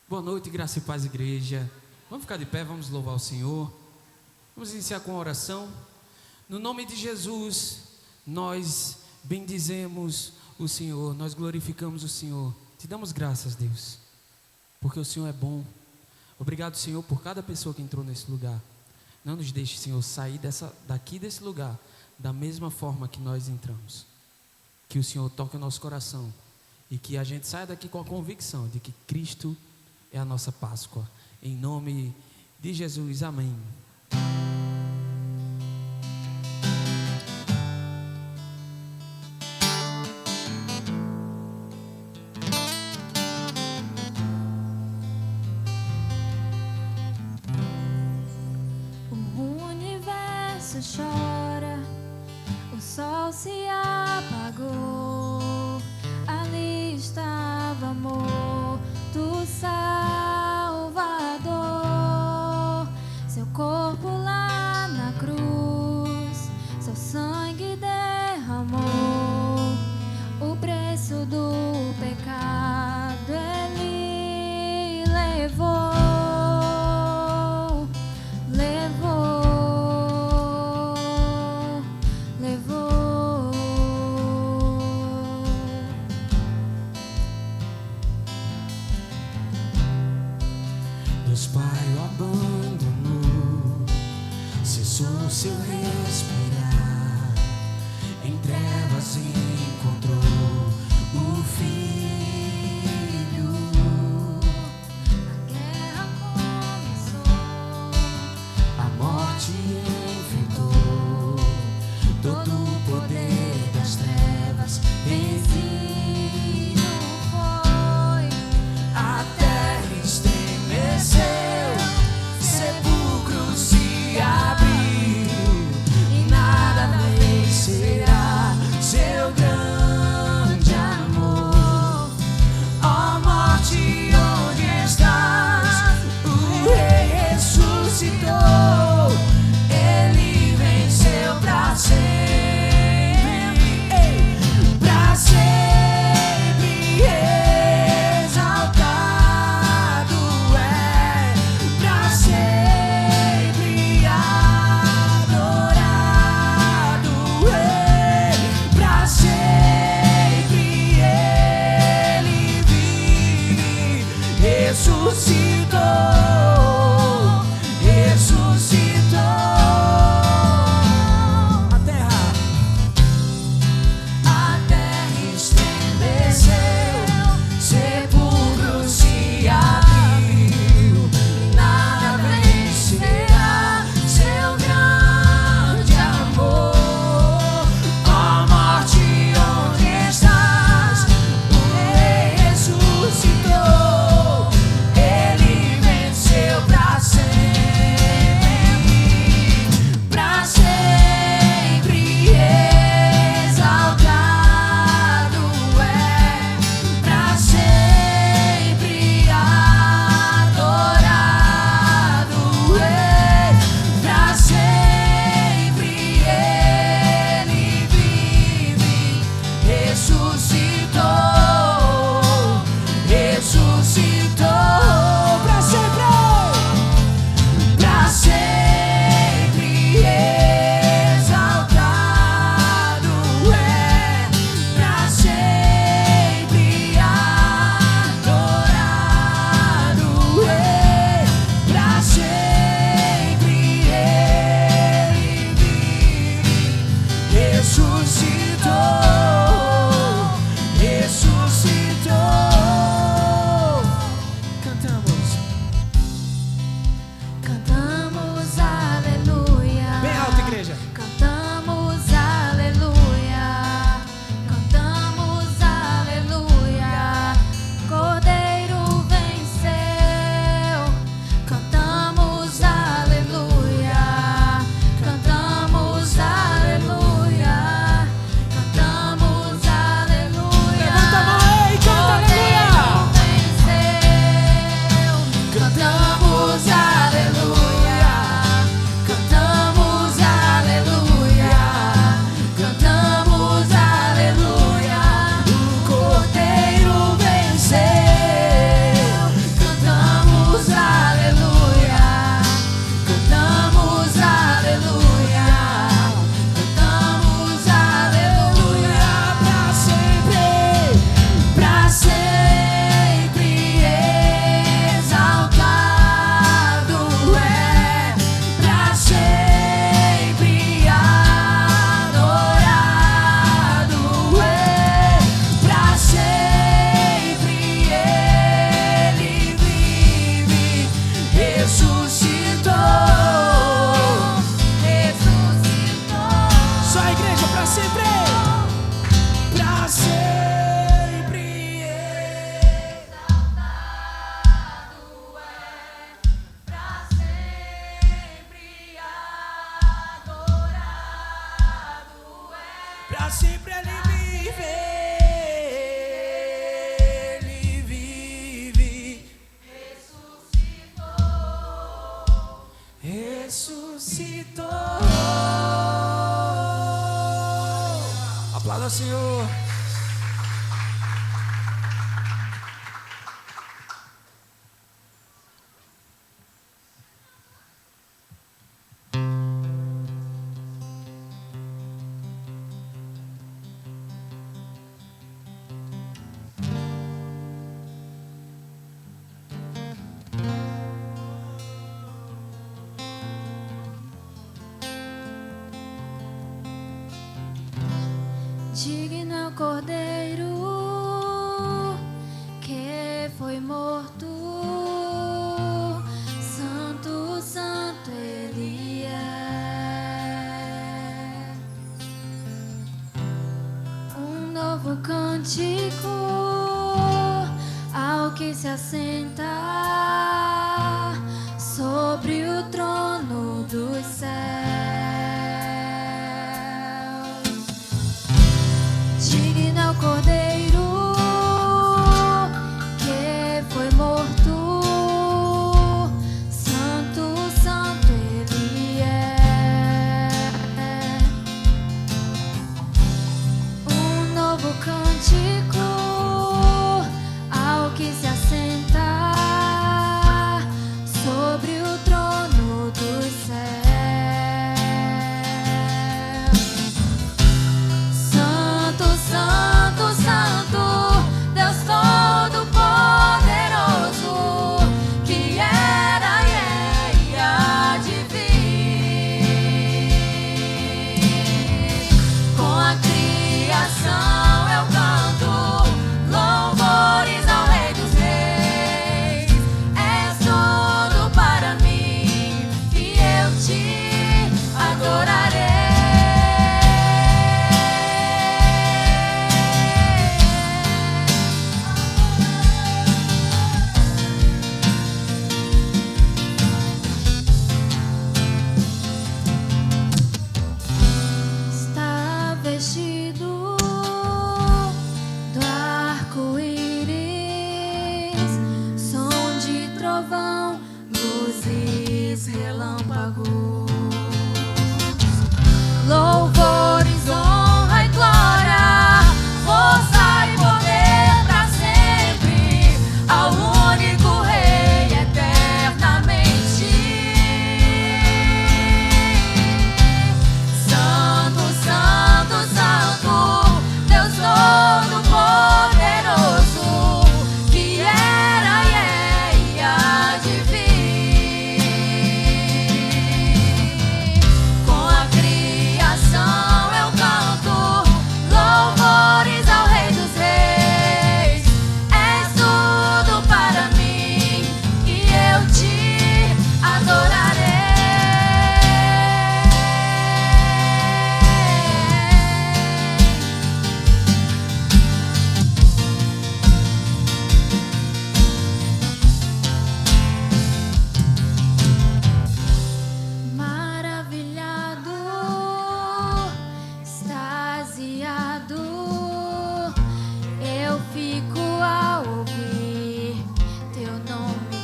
Boa noite, graça e paz, igreja. Vamos ficar de pé, vamos louvar o Senhor. Vamos iniciar com a oração. No nome de Jesus, nós bendizemos o Senhor, nós glorificamos o Senhor. Te damos graças, Deus, porque o Senhor é bom. Obrigado, Senhor, por cada pessoa que entrou nesse lugar. Não nos deixe, Senhor, sair daqui desse lugar da mesma forma que nós entramos. Que o Senhor toque o nosso coração e que a gente saia daqui com a convicção de que Cristo é a nossa Páscoa. Em nome de Jesus, amém. O universo chora, o sol se apagou, ali estava morto o Salvador, seu corpo lá na cruz, seu sangue derramou, o preço do pecado ele levou. Deus Pai o abandonou, cessou seu respirar, em trevas encontrou o Filho. A guerra começou, A morte enfrentou, todo o poder das trevas vencido foi. a terra estremeceu, sepulcro se abriu e na Fala, Senhor. Digno é o Cordeiro que foi morto, santo, santo Ele é. Um novo cântico ao que se assenta sobre o trono dos céus. Digno é o Cordeiro que foi morto, santo, santo Ele é. Um novo cântico ao que se assenta sobre o trono dos céus. Santo, santo, Deus Todo-Poderoso, que era e é e há de vir. Com a criação eu canto louvores ao Rei dos Reis. És tudo para mim e eu te adorarei. Vestido do arco-íris, som de trovão, luzes, relâmpagos, louvores, honra e glória, força e poder pra sempre, ao único Rei eternamente. Santo, santo, santo, Deus Todo-Poderoso, que era e é e há de vir. Com a criação eu canto louvores ao Rei dos Reis. És tudo para mim e eu te adorarei. Maravilhado, extasiado, eu fico ao ouvir teu nome.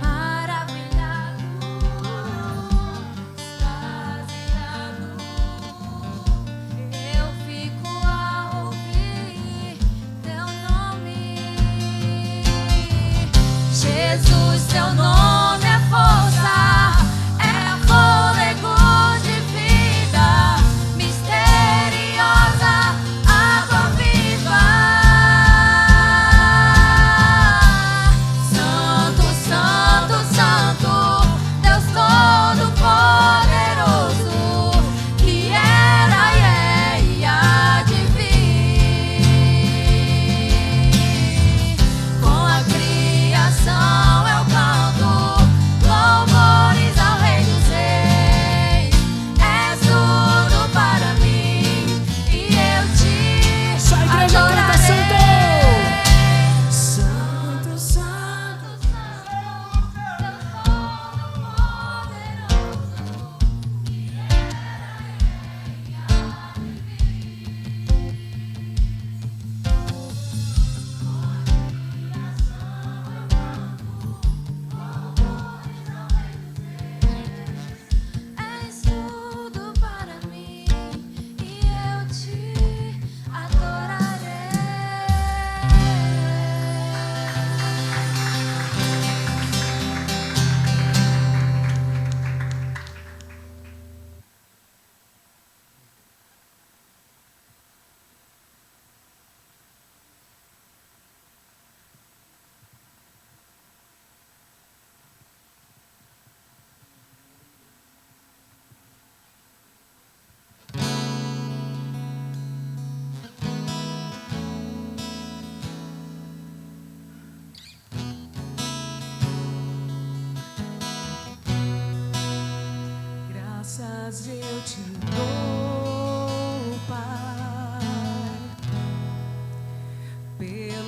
Maravilhado, extasiado, eu fico ao ouvir teu nome. Jesus, teu nome é força, é fôlego de vida, misteriosa, água viva. Santo, santo, santo, Deus Todo-Poderoso, que era e é e há de vir. Com a criação eu canto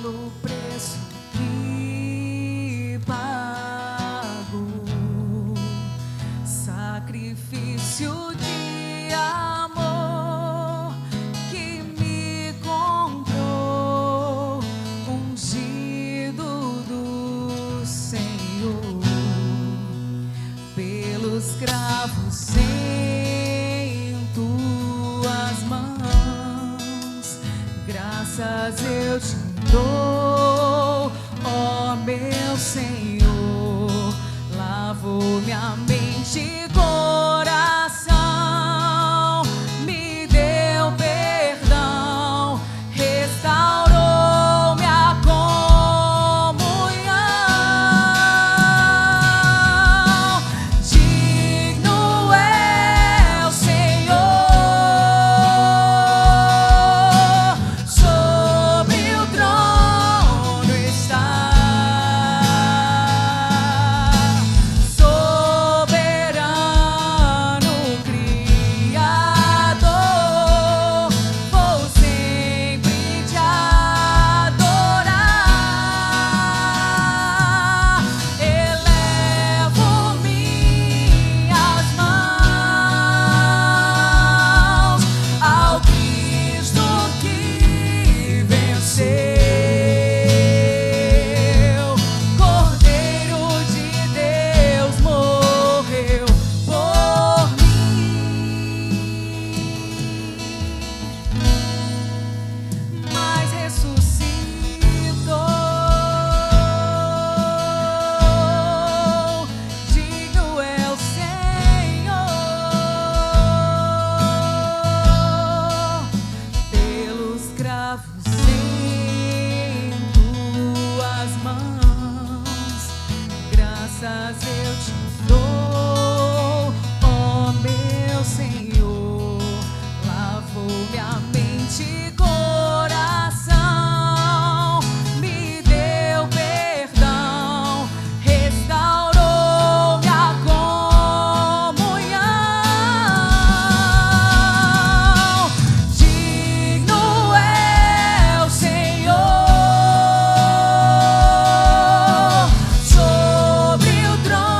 pelo preço que pagou, sacrifício de amor que me comprou, ungido do Senhor, pelos cravos em tuas mãos, graças eu te dou, ó meu Senhor. Lavou minha mente e coração, me deu perdão, restaurou minha comunhão. Digno é o Senhor, sobre o trono está. Graças eu te dou, ó meu Senhor. Lavou minha mente e coração, me deu perdão, restaurou minha comunhão. Digno é o Senhor, sobre o trono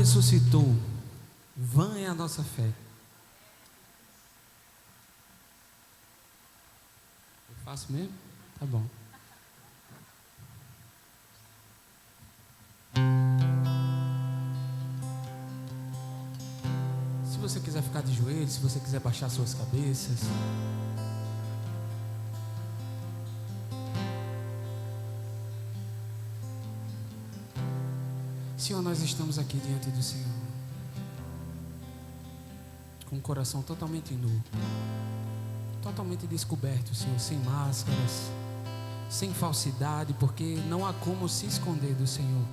ressuscitou, vã é a nossa fé. Eu faço mesmo? Tá bom. Se você quiser ficar de joelhos, se você quiser baixar suas cabeças. Senhor, nós estamos aqui diante do Senhor, com o coração totalmente nu, totalmente descoberto, Senhor, sem máscaras, sem falsidade, porque não há como se esconder do Senhor.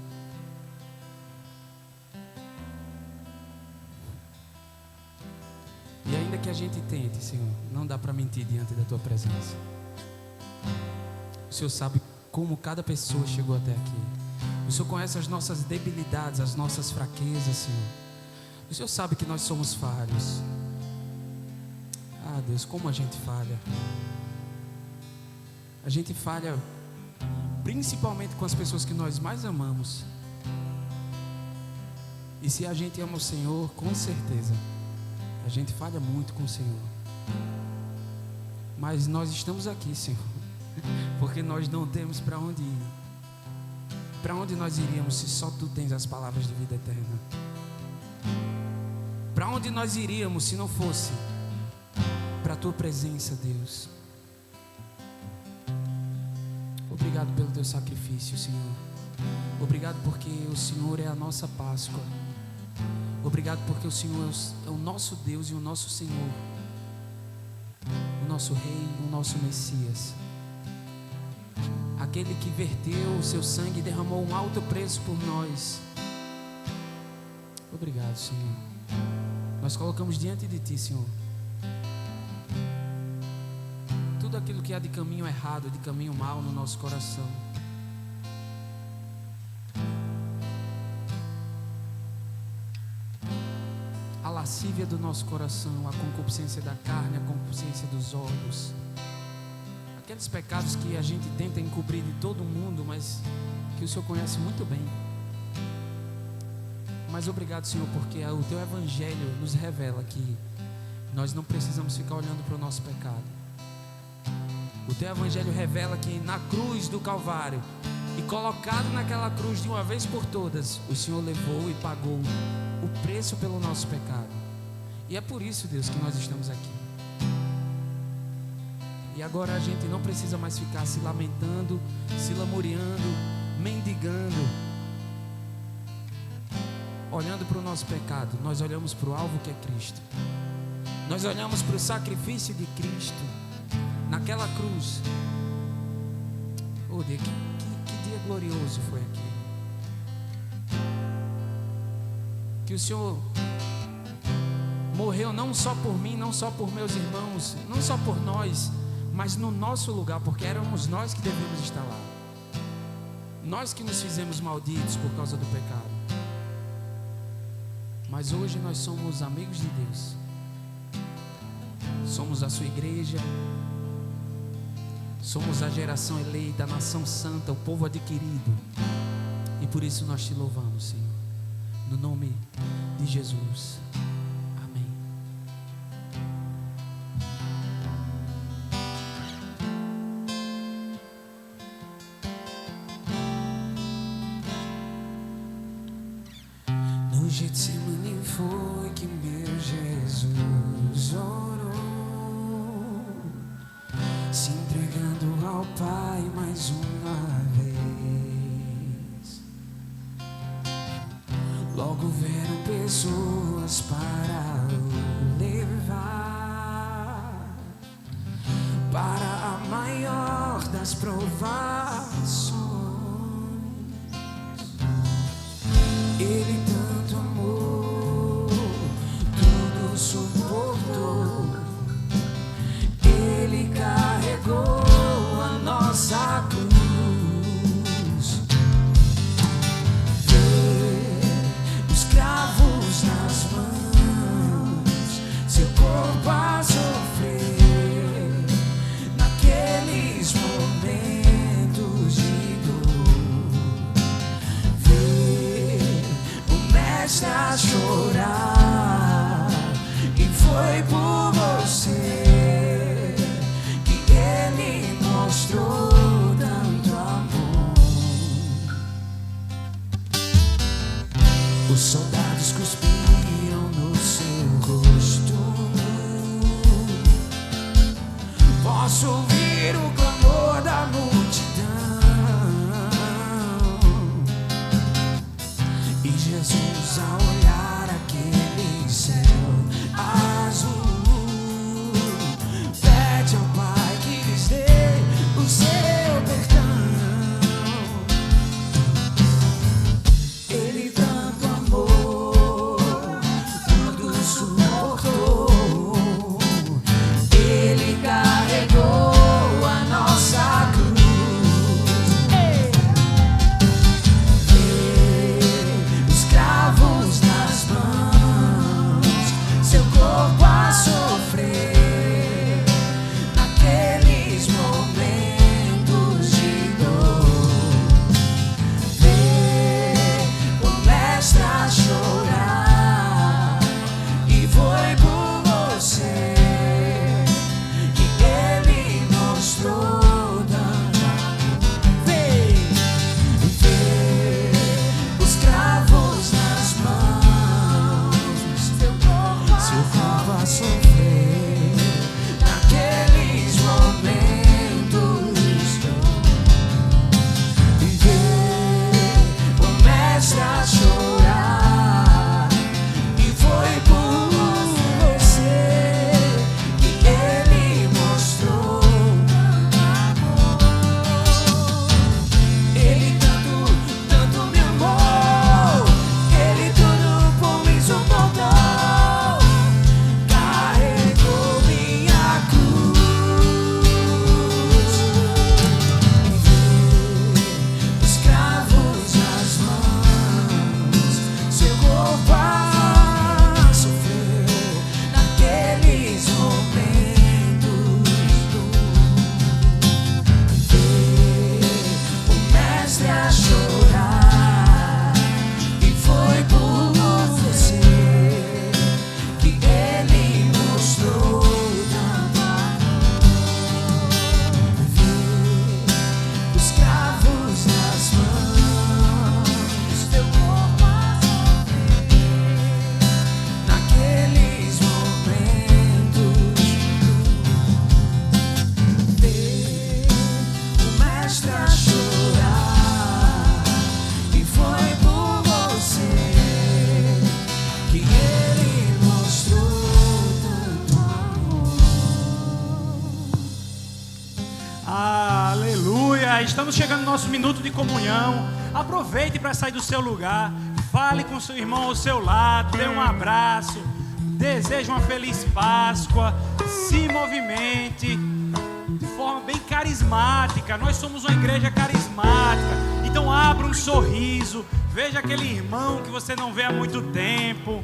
E ainda que a gente tente, Senhor, não dá para mentir diante da Tua presença. O Senhor sabe como cada pessoa chegou até aqui. O Senhor conhece as nossas debilidades, as nossas fraquezas, Senhor. O Senhor sabe que nós somos falhos. Ah, Deus, como a gente falha. A gente falha principalmente com as pessoas que nós mais amamos. E se a gente ama o Senhor, com certeza, a gente falha muito com o Senhor. Mas nós estamos aqui, Senhor, porque nós não temos para onde ir. Para onde nós iríamos se só Tu tens as palavras de vida eterna? Para onde nós iríamos se não fosse para a Tua presença, Deus? Obrigado pelo Teu sacrifício, Senhor. Obrigado porque o Senhor é a nossa Páscoa. Obrigado porque o Senhor é o nosso Deus e o nosso Senhor, o nosso Rei, o nosso Messias. Aquele que verteu o seu sangue e derramou um alto preço por nós. Obrigado, Senhor. Nós colocamos diante de Ti, Senhor, tudo aquilo que há de caminho errado, de caminho mau no nosso coração. A lascívia do nosso coração, a concupiscência da carne, a concupiscência dos olhos. Aqueles pecados que a gente tenta encobrir de todo mundo, mas que o Senhor conhece muito bem. Mas obrigado, Senhor, porque o Teu Evangelho nos revela que nós não precisamos ficar olhando para o nosso pecado. O Teu Evangelho revela que na cruz do Calvário, e colocado naquela cruz de uma vez por todas, o Senhor levou e pagou o preço pelo nosso pecado. E é por isso, Deus, que nós estamos aqui. E agora a gente não precisa mais ficar se lamentando, se lamuriando, mendigando, olhando para o nosso pecado. Nós olhamos para o alvo que é Cristo. Nós olhamos para o sacrifício de Cristo naquela cruz. Oh Deus, que dia glorioso foi aqui. Que o Senhor morreu não só por mim, não só por meus irmãos, não só por nós, mas no nosso lugar, porque éramos nós que devíamos estar lá. Nós que nos fizemos malditos por causa do pecado. Mas hoje nós somos amigos de Deus. Somos a sua igreja. Somos a geração eleita, a nação santa, o povo adquirido. E por isso nós te louvamos, Senhor. No nome de Jesus. No Getsemane foi que meu Jesus orou, se entregando ao Pai mais uma vez. Logo vieram pessoas para o levar para a maior das provações. Ele tanto amou, tudo suportou. Ele carregou a nossa cruz. Vê os cravos nas mãos. a chorar. E foi por você que Ele mostrou tanto amor. Os soldados cuspiram no seu rosto. Posso ouvir o clamor da multidão. E Jesus, ao olhar aquele céu azul, pede ao Pai que lhes dê o seu perdão. Ele tanto amou, tudo suportou. Ele carregou a nossa cruz. Os cravos nas mãos, seu corpo a sofrer naqueles momentos de dor. Ver o mestre a chorar. E foi por você que Ele mostrou tanto amor. Ver os cravos nas mãos, seu corpo a sofrer naqueles momentos. E ver o mestre a chorar. E foi por você que Ele mostrou tanto amor. Ele tanto me amou. Ele tudo por mim suportou. Carregou minha cruz. Os cravos nas mãos, seu corpo a sofrer naqueles momentos. O mestre a chorar. E foi por você que Ele mostrou tanto amor. Os cravos nas mãos, seu corpo a sofrer naqueles momentos. O mestre a chorar. E foi por você que Ele mostrou tanto amor. Aleluia! Estamos chegando no nosso minuto de comunhão. Aproveite para sair do seu lugar. Fale com seu irmão ao seu lado. Dê um abraço. Deseje uma feliz Páscoa. Se movimente de forma bem carismática. Nós somos uma igreja carismática. Então abra um sorriso. Veja aquele irmão que você não vê há muito tempo.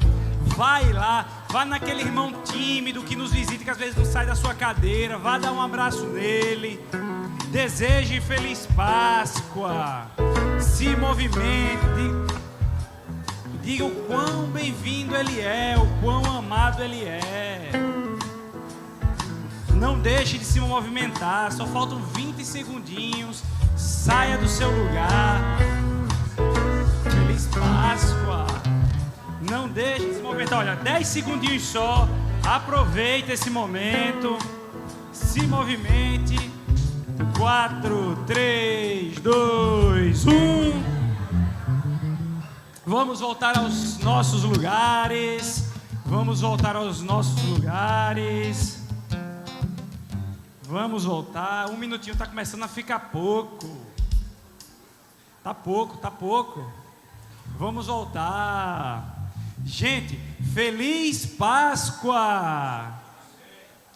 Vai lá, vá naquele irmão tímido que nos visita, que às vezes não sai da sua cadeira. Vá dar um abraço nele. Deseje feliz Páscoa. Se movimente. Diga o quão bem-vindo Ele é, o quão amado Ele é. Não deixe de se movimentar. Só faltam 20 segundinhos. Saia do seu lugar. Feliz Páscoa. Não deixe de se movimentar. Olha, 10 segundinhos só. Aproveite esse momento. Se movimente. 4, 3, 2, 1. Vamos voltar aos nossos lugares. Vamos voltar aos nossos lugares. Vamos voltar. Um minutinho, está começando a ficar pouco. Tá pouco. Vamos voltar. Gente, feliz Páscoa.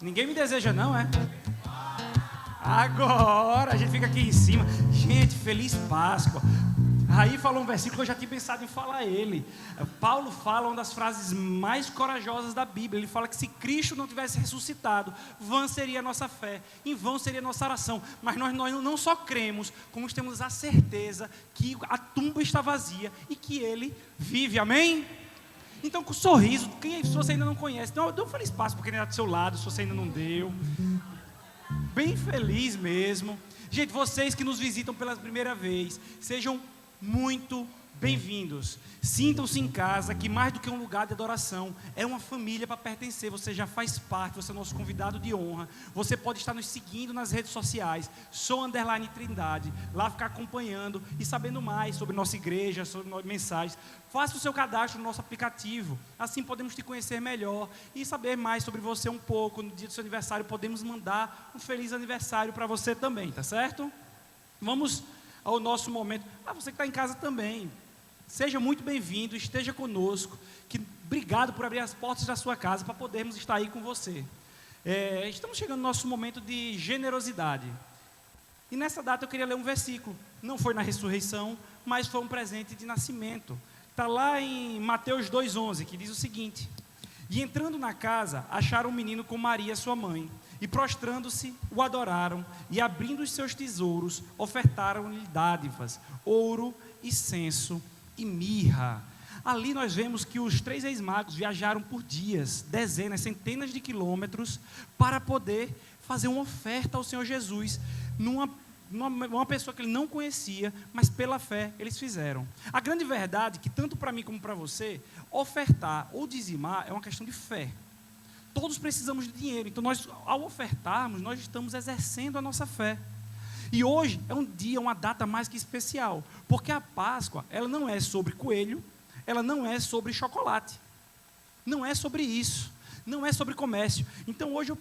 Ninguém me deseja não, é? Agora a gente fica aqui em cima. Gente, feliz Páscoa. Aí falou um versículo que eu já tinha pensado em falar ele. Paulo fala uma das frases mais corajosas da Bíblia. Ele fala que se Cristo não tivesse ressuscitado, vã seria a nossa fé, em vão seria a nossa oração. Mas nós não só cremos, como temos a certeza que a tumba está vazia e que Ele vive, amém? com um sorriso. Se você ainda não conhece, então dê um feliz passo para quem está do seu lado, se você ainda não deu. Bem feliz mesmo. Gente, vocês que nos visitam pela primeira vez, sejam muito bem-vindos. Sintam-se em casa, que mais do que um lugar de adoração, é uma família para pertencer. Você já faz parte, você é nosso convidado de honra. Você pode estar nos seguindo nas redes sociais, _Trindade, lá ficar acompanhando e sabendo mais sobre nossa igreja, sobre nossas mensagens. Faça o seu cadastro no nosso aplicativo, assim podemos te conhecer melhor e saber mais sobre você um pouco. No dia do seu aniversário podemos mandar um feliz aniversário para você também, tá certo? Vamos ao nosso momento. Você que está em casa também, seja muito bem-vindo, esteja conosco. Obrigado por abrir as portas da sua casa para podermos estar aí com você. Estamos chegando no nosso momento de generosidade. E nessa data eu queria ler um versículo. Não foi na ressurreição, mas foi um presente de nascimento. Está lá em Mateus 2,11, que diz o seguinte: e entrando na casa, acharam um menino com Maria, sua mãe, e prostrando-se, o adoraram, e abrindo os seus tesouros, ofertaram-lhe dádivas, ouro, incenso e mirra. Ali nós vemos que os 3 reis magos viajaram por dias, dezenas, centenas de quilômetros, para poder fazer uma oferta ao Senhor Jesus, uma pessoa que ele não conhecia, mas pela fé eles fizeram. A grande verdade é que tanto para mim como para você, ofertar ou dizimar é uma questão de fé. Todos precisamos de dinheiro, então nós, ao ofertarmos, nós estamos exercendo a nossa fé. E hoje é um dia, uma data mais que especial, porque a Páscoa, ela não é sobre coelho, ela não é sobre chocolate, não é sobre isso, não é sobre comércio. Então hoje eu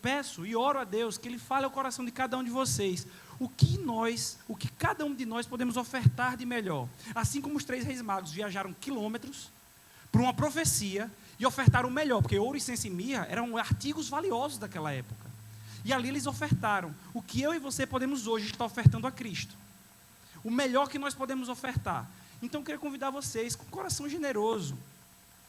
peço e oro a Deus que Ele fale ao coração de cada um de vocês, o que cada um de nós podemos ofertar de melhor. Assim como os 3 reis magos viajaram quilômetros para uma profecia e ofertaram o melhor, porque ouro, incenso e mirra eram artigos valiosos daquela época. E ali eles ofertaram o que eu e você podemos hoje estar ofertando a Cristo. O melhor que nós podemos ofertar. Então eu queria convidar vocês com coração generoso,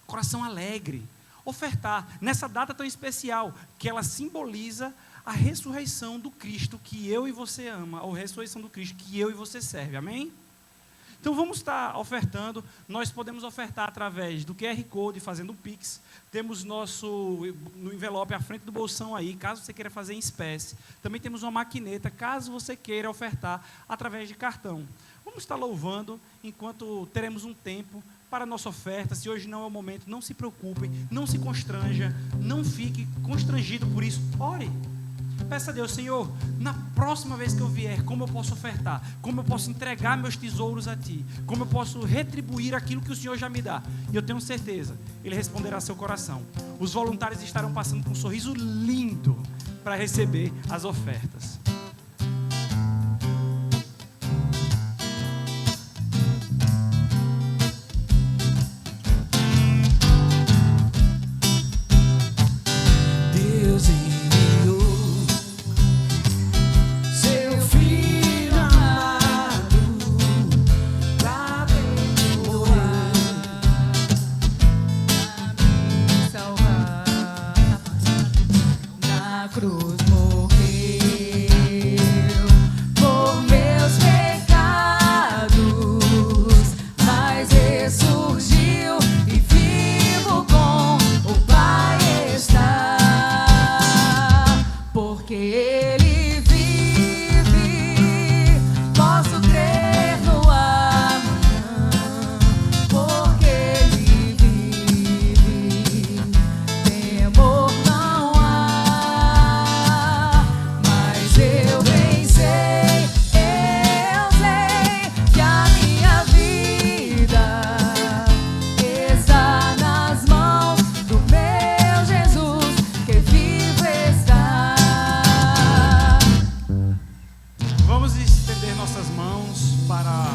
coração alegre, ofertar nessa data tão especial, que ela simboliza a ressurreição do Cristo que eu e você ama, a ressurreição do Cristo que eu e você serve, amém? Então vamos estar ofertando. Nós podemos ofertar através do QR Code, fazendo o Pix. Temos no envelope à frente do bolsão aí, caso você queira fazer em espécie. Também temos uma maquineta, caso você queira ofertar através de cartão. Vamos estar louvando enquanto teremos um tempo para a nossa oferta. Se hoje não é o momento, não se preocupem, não se constranja, não fique constrangido por isso. Ore. Peça a Deus: Senhor, na próxima vez que eu vier, como eu posso ofertar? Como eu posso entregar meus tesouros a Ti? Como eu posso retribuir aquilo que o Senhor já me dá? E eu tenho certeza, Ele responderá ao seu coração. Os voluntários estarão passando com um sorriso lindo para receber as ofertas. Cruz morreu por meus pecados, mas ressurgiu e vivo com o Pai está, porque Ele vive, posso crer no amanhã, porque Ele vive, temor não há. Eu sei que a minha vida está nas mãos do meu Jesus, que vivo está. Vamos estender nossas mãos para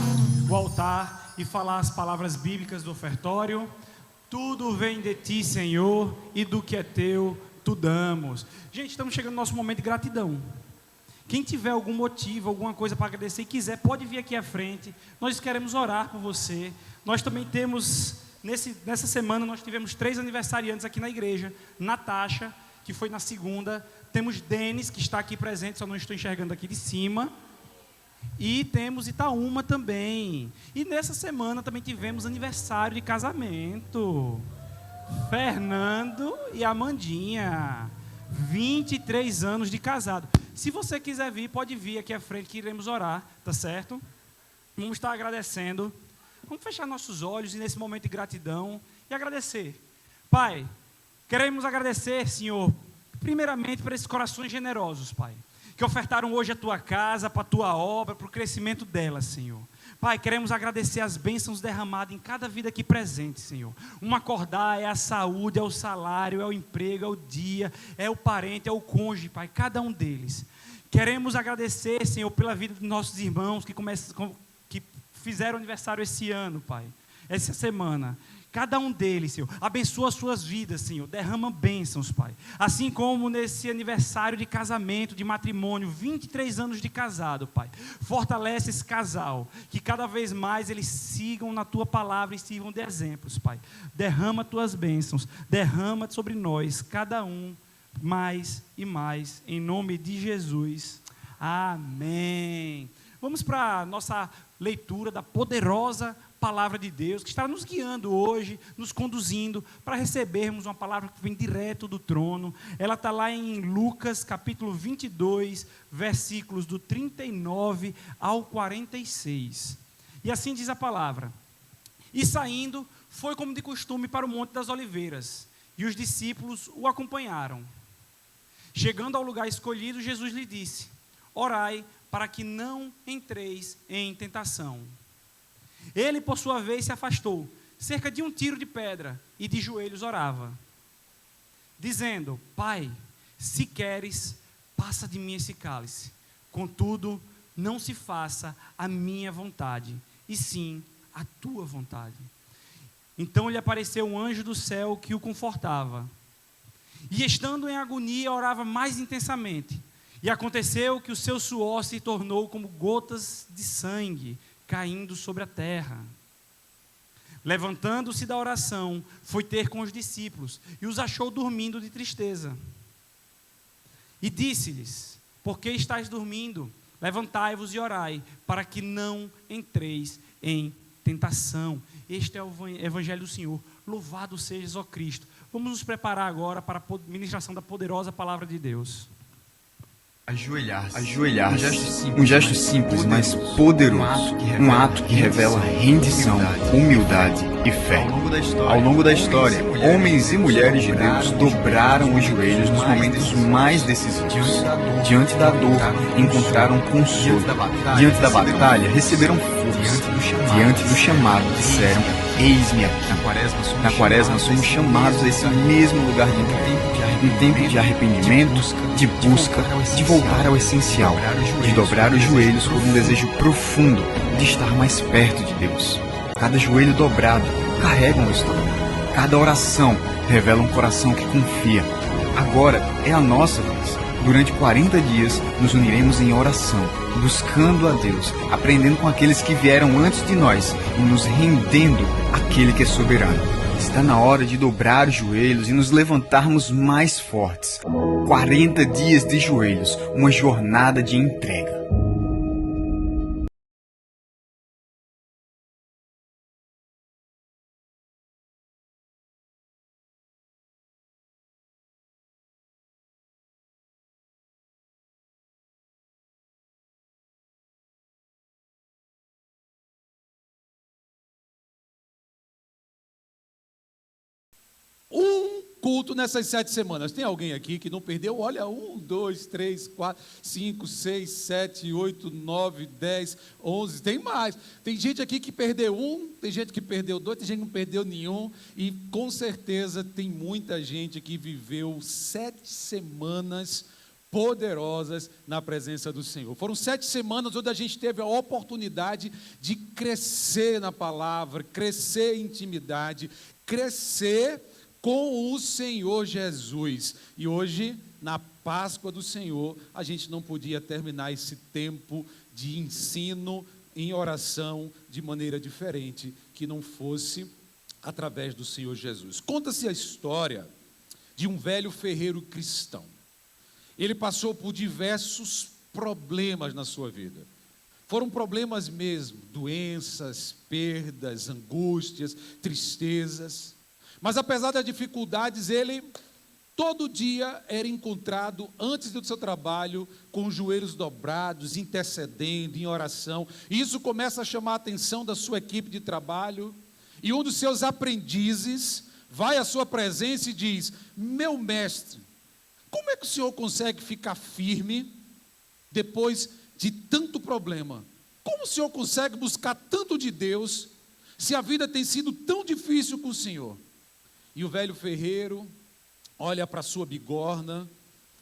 o altar e falar as palavras bíblicas do ofertório. Tudo vem de Ti, Senhor, e do que é Teu, Tu damos. Gente, estamos chegando no nosso momento de gratidão. Quem tiver algum motivo, alguma coisa para agradecer e quiser, pode vir aqui à frente. Nós queremos orar por você. Nós também temos, nessa semana, nós tivemos 3 aniversariantes aqui na igreja. Natasha, que foi na segunda. Temos Denis, que está aqui presente, só não estou enxergando aqui de cima. E temos Itaúma também. E nessa semana também tivemos aniversário de casamento. Fernando e Amandinha. 23 anos de casado. Se você quiser vir, pode vir aqui à frente que iremos orar, tá certo? Vamos estar agradecendo. Vamos fechar nossos olhos e nesse momento de gratidão e agradecer. Pai, queremos agradecer, Senhor, primeiramente por esses corações generosos, Pai, que ofertaram hoje a Tua casa, para a Tua obra, para o crescimento dela, Senhor. Pai, queremos agradecer as bênçãos derramadas em cada vida aqui presente, Senhor. Um acordar é a saúde, é o salário, é o emprego, é o dia, é o parente, é o cônjuge, Pai, cada um deles. Queremos agradecer, Senhor, pela vida dos nossos irmãos que fizeram aniversário esse ano, Pai, essa semana. Cada um deles, Senhor, abençoa as suas vidas, Senhor, derrama bênçãos, Pai. Assim como nesse aniversário de casamento, de matrimônio, 23 anos de casado, Pai. Fortalece esse casal, que cada vez mais eles sigam na Tua palavra e sirvam de exemplos, Pai. Derrama Tuas bênçãos, derrama sobre nós, cada um, mais e mais, em nome de Jesus. Amém. Vamos para a nossa leitura da poderosa palavra de Deus, que está nos guiando hoje, nos conduzindo para recebermos uma palavra que vem direto do trono. Ela está lá em Lucas capítulo 22, versículos do 39 ao 46. E assim diz a palavra: E saindo, foi como de costume para o Monte das Oliveiras, e os discípulos o acompanharam. Chegando ao lugar escolhido, Jesus lhe disse: Orai para que não entreis em tentação. Ele, por sua vez, se afastou, cerca de um tiro de pedra, e de joelhos orava, dizendo: Pai, se queres, passa de mim esse cálice. Contudo, não se faça a minha vontade, e sim a tua vontade. Então lhe apareceu um anjo do céu que o confortava. E estando em agonia, orava mais intensamente. E aconteceu que o seu suor se tornou como gotas de sangue caindo sobre a terra. Levantando-se da oração, foi ter com os discípulos e os achou dormindo de tristeza. E disse-lhes: Por que estáis dormindo? Levantai-vos e orai, para que não entreis em tentação. Este é o Evangelho do Senhor. Louvado sejas, ó Cristo. Vamos nos preparar agora para a ministração da poderosa palavra de Deus. Ajoelhar-se. Um gesto simples, mas poderoso. Um ato que revela rendição, humildade e fé. Ao longo da história, homens e mulheres de Deus dobraram os joelhos nos momentos mais decisivos. Diante da dor, encontraram consolo. Diante da batalha, receberam força. Diante do chamado, disseram: Eis-me aqui. Na Quaresma somos chamados a esse mesmo lugar de entrega. Um tempo de arrependimento, de busca, de voltar ao essencial, de dobrar os joelhos por um desejo profundo de estar mais perto de Deus. Cada joelho dobrado carrega uma história. Cada oração revela um coração que confia. Agora é a nossa vez. Durante 40 dias nos uniremos em oração, buscando a Deus, aprendendo com aqueles que vieram antes de nós e nos rendendo àquele que é soberano. Está na hora de dobrar os joelhos e nos levantarmos mais fortes. 40 dias de joelhos, uma jornada de entrega. Um culto nessas 7 semanas. Tem alguém aqui que não perdeu? Olha, 1, 2, 3, 4, 5, 6, 7, 8, 9, 10, 11, tem mais. Tem gente aqui que perdeu 1, tem gente que perdeu 2, tem gente que não perdeu nenhum. E com certeza tem muita gente que viveu 7 semanas poderosas na presença do Senhor. Foram 7 semanas onde a gente teve a oportunidade de crescer na palavra, crescer em intimidade, crescer com o Senhor Jesus. E hoje, na Páscoa do Senhor, a gente não podia terminar esse tempo de ensino em oração de maneira diferente, que não fosse através do Senhor Jesus. Conta-se a história de um velho ferreiro cristão. Ele passou por diversos problemas na sua vida. Foram problemas mesmo, doenças, perdas, angústias, tristezas. Mas apesar das dificuldades, ele todo dia era encontrado antes do seu trabalho com os joelhos dobrados, intercedendo, em oração. E isso começa a chamar a atenção da sua equipe de trabalho. E um dos seus aprendizes vai à sua presença e diz: meu mestre, como é que o senhor consegue ficar firme depois de tanto problema? Como o senhor consegue buscar tanto de Deus se a vida tem sido tão difícil com o senhor? E o velho ferreiro olha para a sua bigorna,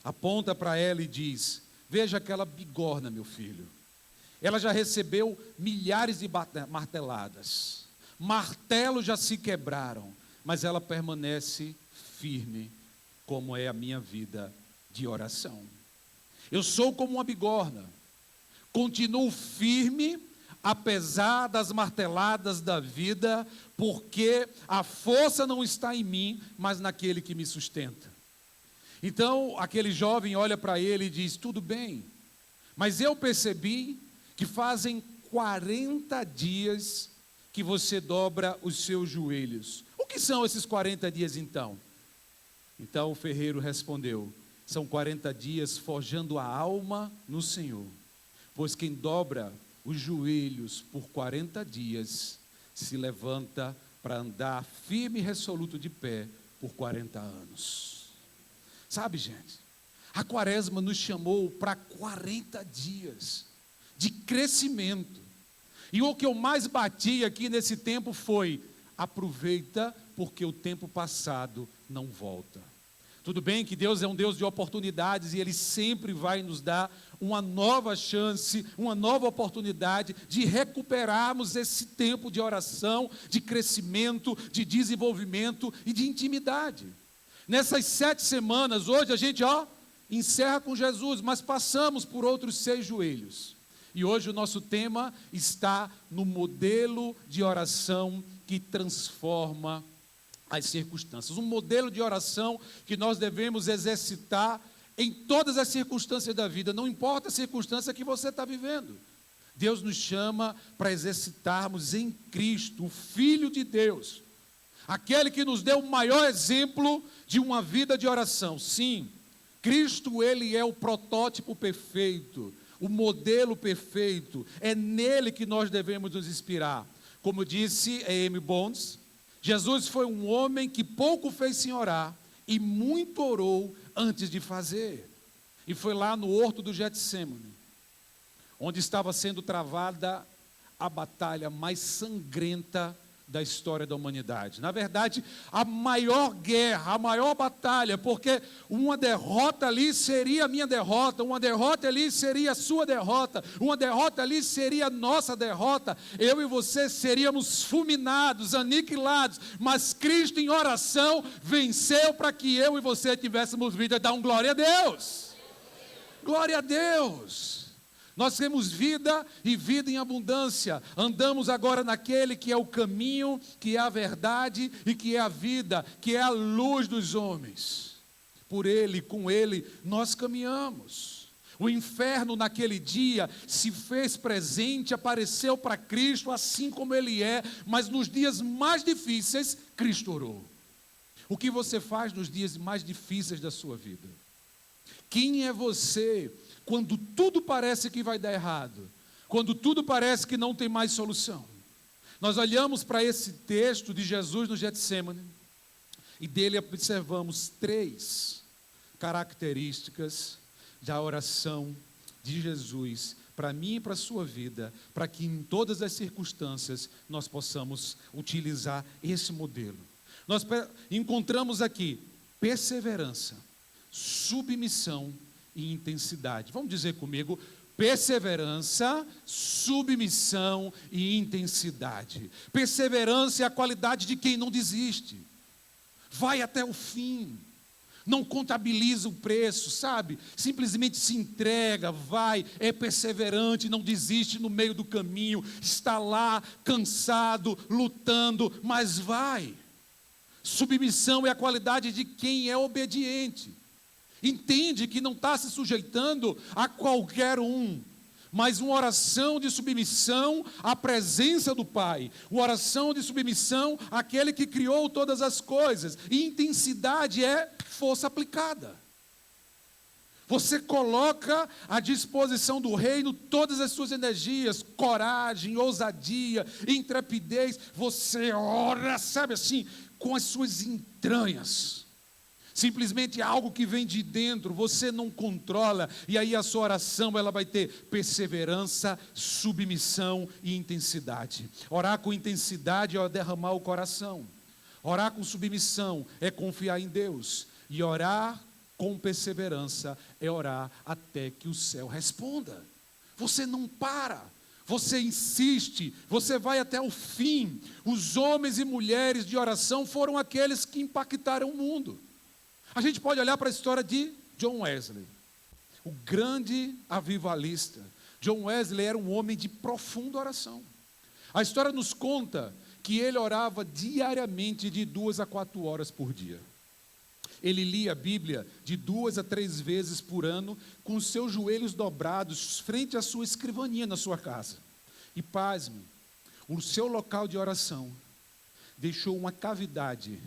aponta para ela e diz: veja aquela bigorna, meu filho. Ela já recebeu milhares de marteladas. Martelos já se quebraram, mas ela permanece firme, como é a minha vida de oração. Eu sou como uma bigorna, continuo firme, apesar das marteladas da vida, porque a força não está em mim, mas naquele que me sustenta. Então, aquele jovem olha para ele e diz: tudo bem, mas eu percebi que fazem 40 dias que você dobra os seus joelhos. O que são esses 40 dias então? Então o ferreiro respondeu: são 40 dias forjando a alma no Senhor, pois quem dobra os joelhos por 40 dias se levanta para andar firme e resoluto de pé por 40 anos. Sabe, gente, a quaresma nos chamou para 40 dias de crescimento. E o que eu mais bati aqui nesse tempo foi: aproveita, porque o tempo passado não volta. Tudo bem que Deus é um Deus de oportunidades e Ele sempre vai nos dar uma nova chance, uma nova oportunidade de recuperarmos esse tempo de oração, de crescimento, de desenvolvimento e de intimidade. Nessas 7 semanas, hoje a gente encerra com Jesus, mas passamos por outros 6 joelhos. E hoje o nosso tema está no modelo de oração que transforma as circunstâncias. Um modelo de oração que nós devemos exercitar em todas as circunstâncias da vida, não importa a circunstância que você está vivendo. Deus nos chama para exercitarmos em Cristo, o Filho de Deus, aquele que nos deu o maior exemplo de uma vida de oração. Sim, Cristo, Ele é o protótipo perfeito, o modelo perfeito, é nele que nós devemos nos inspirar. Como disse A.M. Bonds, Jesus foi um homem que pouco fez sem orar e muito orou antes de fazer. E foi lá no horto do Getsêmani, onde estava sendo travada a batalha mais sangrenta da história da humanidade. Na verdade, a maior guerra, a maior batalha, porque uma derrota ali seria a minha derrota, uma derrota ali seria a sua derrota, uma derrota ali seria a nossa derrota. Eu e você seríamos fulminados, aniquilados, mas Cristo em oração venceu para que eu e você tivéssemos vida. Dá um glória a Deus! Glória a Deus! Nós temos vida e vida em abundância. Andamos agora naquele que é o caminho, que é a verdade e que é a vida, que é a luz dos homens. Por Ele, com Ele, nós caminhamos. O inferno naquele dia se fez presente, apareceu para Cristo assim como Ele é, mas nos dias mais difíceis, Cristo orou. O que você faz nos dias mais difíceis da sua vida? Quem é você quando tudo parece que vai dar errado, quando tudo parece que não tem mais solução? Nós olhamos para esse texto de Jesus no Getsêmani e dele observamos 3 características da oração de Jesus para mim e para a sua vida, para que em todas as circunstâncias nós possamos utilizar esse modelo. Nós encontramos aqui perseverança, submissão e intensidade. Vamos dizer comigo: perseverança, submissão e intensidade. Perseverança é a qualidade de quem não desiste, vai até o fim, não contabiliza o preço, sabe? Simplesmente se entrega, vai, é perseverante, não desiste no meio do caminho, está lá cansado, lutando, mas vai. Submissão é a qualidade de quem é obediente. Entende que não está se sujeitando a qualquer um, mas uma oração de submissão à presença do Pai, uma oração de submissão àquele que criou todas as coisas. E intensidade é força aplicada. Você coloca à disposição do reino todas as suas energias, coragem, ousadia, intrepidez. Você ora, sabe assim, com as suas entranhas. Simplesmente algo que vem de dentro, você não controla. E aí a sua oração, ela vai ter perseverança, submissão e intensidade. Orar com intensidade é derramar o coração. Orar com submissão é confiar em Deus. E orar com perseverança é orar até que o céu responda. Você não para, você insiste, você vai até o fim. Os homens e mulheres de oração foram aqueles que impactaram o mundo. A gente pode olhar para a história de John Wesley, o grande avivalista. John Wesley era um homem de profunda oração. A história nos conta que ele orava diariamente de 2 a 4 horas por dia. Ele lia a Bíblia de 2 a 3 vezes por ano, com os seus joelhos dobrados, frente à sua escrivaninha na sua casa. E pasme, o seu local de oração deixou uma cavidade,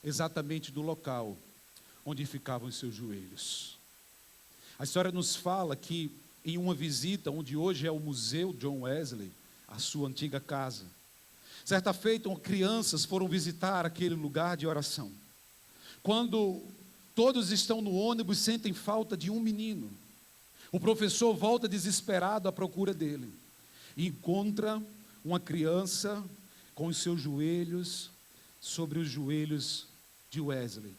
exatamente do local onde ficavam os seus joelhos. A história nos fala que, em uma visita, onde hoje é o Museu John Wesley, a sua antiga casa, certa feita, crianças foram visitar aquele lugar de oração. Quando todos estão no ônibus, sentem falta de um menino. O professor volta desesperado à procura dele. E encontra uma criança com os seus joelhos sobre os joelhos de Wesley.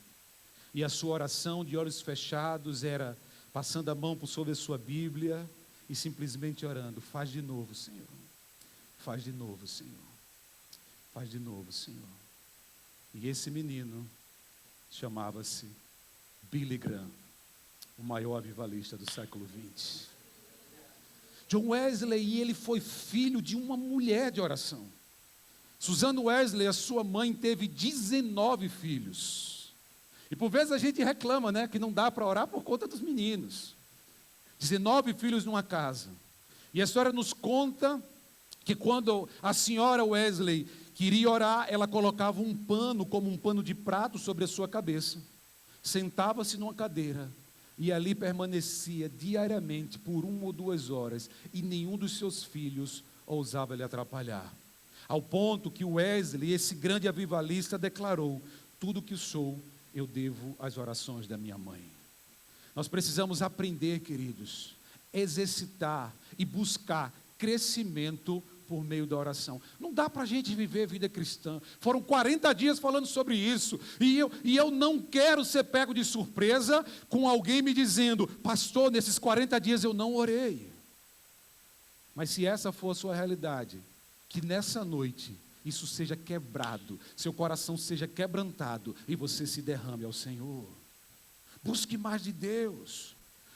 E a sua oração de olhos fechados era passando a mão por sobre a sua Bíblia e simplesmente orando: faz de novo, Senhor. Faz de novo, Senhor. Faz de novo, Senhor. E esse menino chamava-se Billy Graham, o maior avivalista do século XX. John Wesley, ele foi filho de uma mulher de oração. Susan Wesley, a sua mãe, teve 19 filhos. E por vezes a gente reclama, né, que não dá para orar por conta dos meninos. 19 filhos numa casa. E a história nos conta que quando a senhora Wesley queria orar, ela colocava um pano, como um pano de prato, sobre a sua cabeça. Sentava-se numa cadeira e ali permanecia diariamente por 1 ou 2 horas. E nenhum dos seus filhos ousava lhe atrapalhar. Ao ponto que Wesley, esse grande avivalista, declarou: tudo que sou, eu devo às orações da minha mãe. Nós precisamos aprender, queridos, exercitar e buscar crescimento por meio da oração. Não dá para a gente viver vida cristã. Foram 40 dias falando sobre isso. E eu não quero ser pego de surpresa com alguém me dizendo: pastor, nesses 40 dias eu não orei. Mas se essa for a sua realidade, que nessa noite isso seja quebrado, seu coração seja quebrantado e você se derrame ao Senhor. Busque mais de Deus.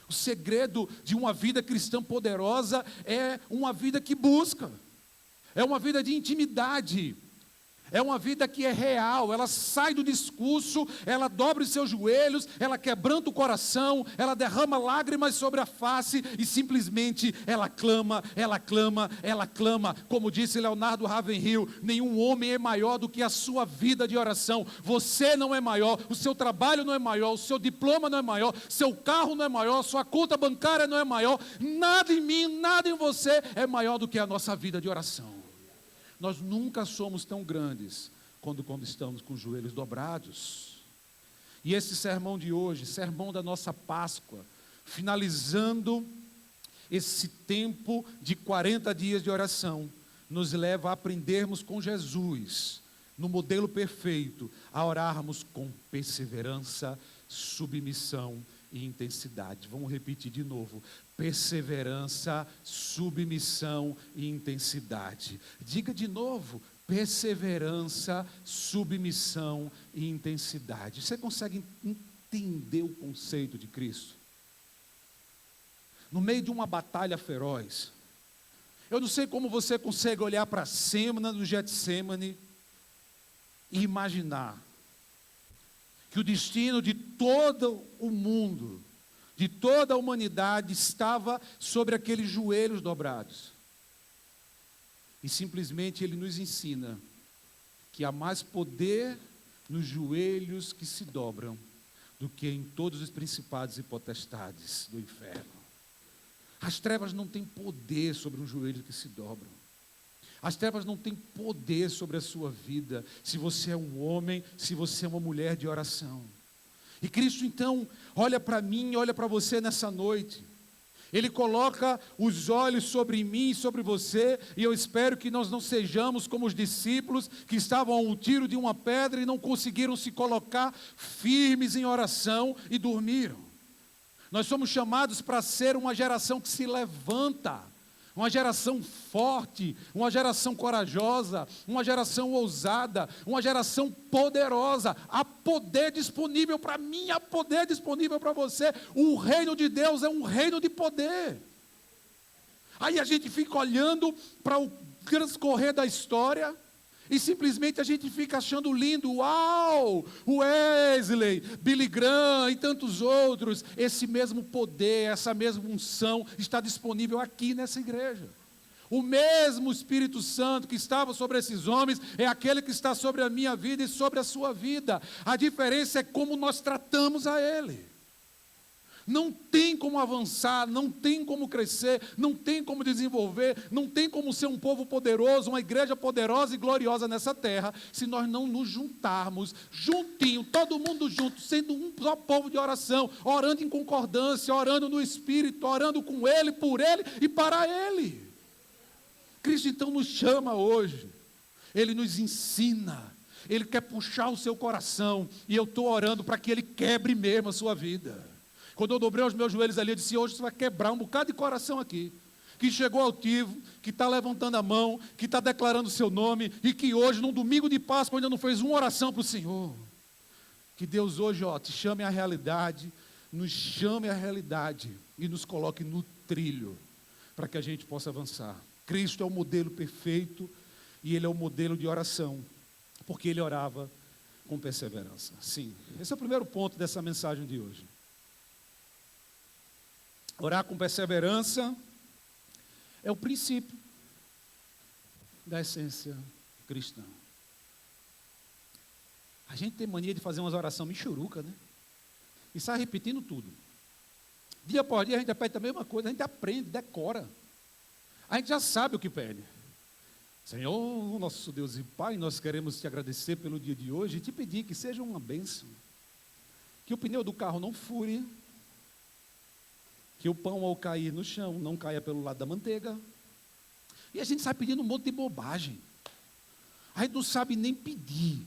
O segredo de uma vida cristã poderosa é uma vida que busca. É uma vida de intimidade. É uma vida que é real. Ela sai do discurso, ela dobra os seus joelhos, ela quebranta o coração, ela derrama lágrimas sobre a face e simplesmente ela clama, ela clama, ela clama. Como disse Leonardo Ravenhill, nenhum homem é maior do que a sua vida de oração. Você não é maior, o seu trabalho não é maior, o seu diploma não é maior, seu carro não é maior, sua conta bancária não é maior. Nada em mim, nada em você é maior do que a nossa vida de oração. Nós nunca somos tão grandes quando estamos com os joelhos dobrados. E esse sermão de hoje, sermão da nossa Páscoa, finalizando esse tempo de 40 dias de oração, nos leva a aprendermos com Jesus, no modelo perfeito, a orarmos com perseverança, submissão e intensidade. Vamos repetir de novo: perseverança, submissão e intensidade. Diga de novo: perseverança, submissão e intensidade. Você consegue entender o conceito de Cristo? No meio de uma batalha feroz, eu não sei como você consegue olhar para a cena do Getsemane e imaginar que o destino de todo o mundo, de toda a humanidade estava sobre aqueles joelhos dobrados. E simplesmente ele nos ensina que há mais poder nos joelhos que se dobram do que em todos os principados e potestades do inferno. As trevas não têm poder sobre um joelho que se dobram. As trevas não têm poder sobre a sua vida, se você é um homem, se você é uma mulher de oração. E Cristo então olha para mim, olha para você nessa noite. Ele coloca os olhos sobre mim e sobre você, e eu espero que nós não sejamos como os discípulos que estavam a um tiro de uma pedra e não conseguiram se colocar firmes em oração e dormiram. Nós somos chamados para ser uma geração que se levanta, uma geração forte, uma geração corajosa, uma geração ousada, uma geração poderosa. Há poder disponível para mim, há poder disponível para você. O reino de Deus é um reino de poder. Aí a gente fica olhando para o transcorrer da história e simplesmente a gente fica achando lindo. Uau! Wesley, Billy Graham e tantos outros. Esse mesmo poder, essa mesma unção está disponível aqui nessa igreja. O mesmo Espírito Santo que estava sobre esses homens é aquele que está sobre a minha vida e sobre a sua vida. A diferença é como nós tratamos a Ele. Não tem como avançar, não tem como crescer, não tem como desenvolver, não tem como ser um povo poderoso, uma igreja poderosa e gloriosa nessa terra, se nós não nos juntarmos, juntinho, todo mundo junto, sendo um só povo de oração, orando em concordância, orando no Espírito, orando com Ele, por Ele e para Ele. Cristo então nos chama hoje, Ele nos ensina, Ele quer puxar o seu coração, e eu estou orando para que Ele quebre mesmo a sua vida. Quando eu dobrei os meus joelhos ali, eu disse, hoje você vai quebrar um bocado de coração aqui, que chegou altivo, que está levantando a mão, que está declarando o seu nome, e que hoje, num domingo de Páscoa, ainda não fez uma oração para o Senhor. Que Deus hoje, te chame à realidade, nos chame à realidade, e nos coloque no trilho, para que a gente possa avançar. Cristo é o modelo perfeito, e Ele é o modelo de oração, porque Ele orava com perseverança. Sim, esse é o primeiro ponto dessa mensagem de hoje. Orar com perseverança é o princípio da essência cristã. A gente tem mania de fazer umas orações michuruca, né? E sai repetindo tudo. Dia após dia a gente repete a mesma coisa, a gente aprende, decora. A gente já sabe o que pede. Senhor, nosso Deus e Pai, nós queremos te agradecer pelo dia de hoje e te pedir que seja uma bênção. Que o pneu do carro não fure, que o pão ao cair no chão não caia pelo lado da manteiga. E a gente sai pedindo um monte de bobagem. A gente não sabe nem pedir.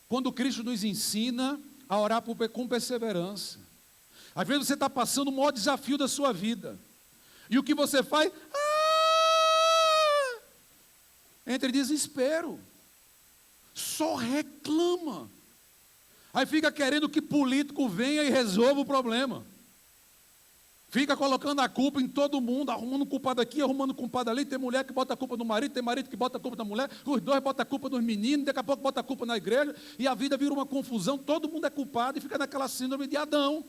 Quando Cristo nos ensina a orar com perseverança. Às vezes você está passando o maior desafio da sua vida. E o que você faz? Entra em desespero. Só reclama. Aí fica querendo que político venha e resolva o problema. Fica colocando a culpa em todo mundo, arrumando culpado aqui, arrumando culpado ali. Tem mulher que bota a culpa no marido, tem marido que bota a culpa na mulher, os dois botam a culpa nos meninos, daqui a pouco bota a culpa na igreja, e a vida vira uma confusão, todo mundo é culpado, e fica naquela síndrome de Adão.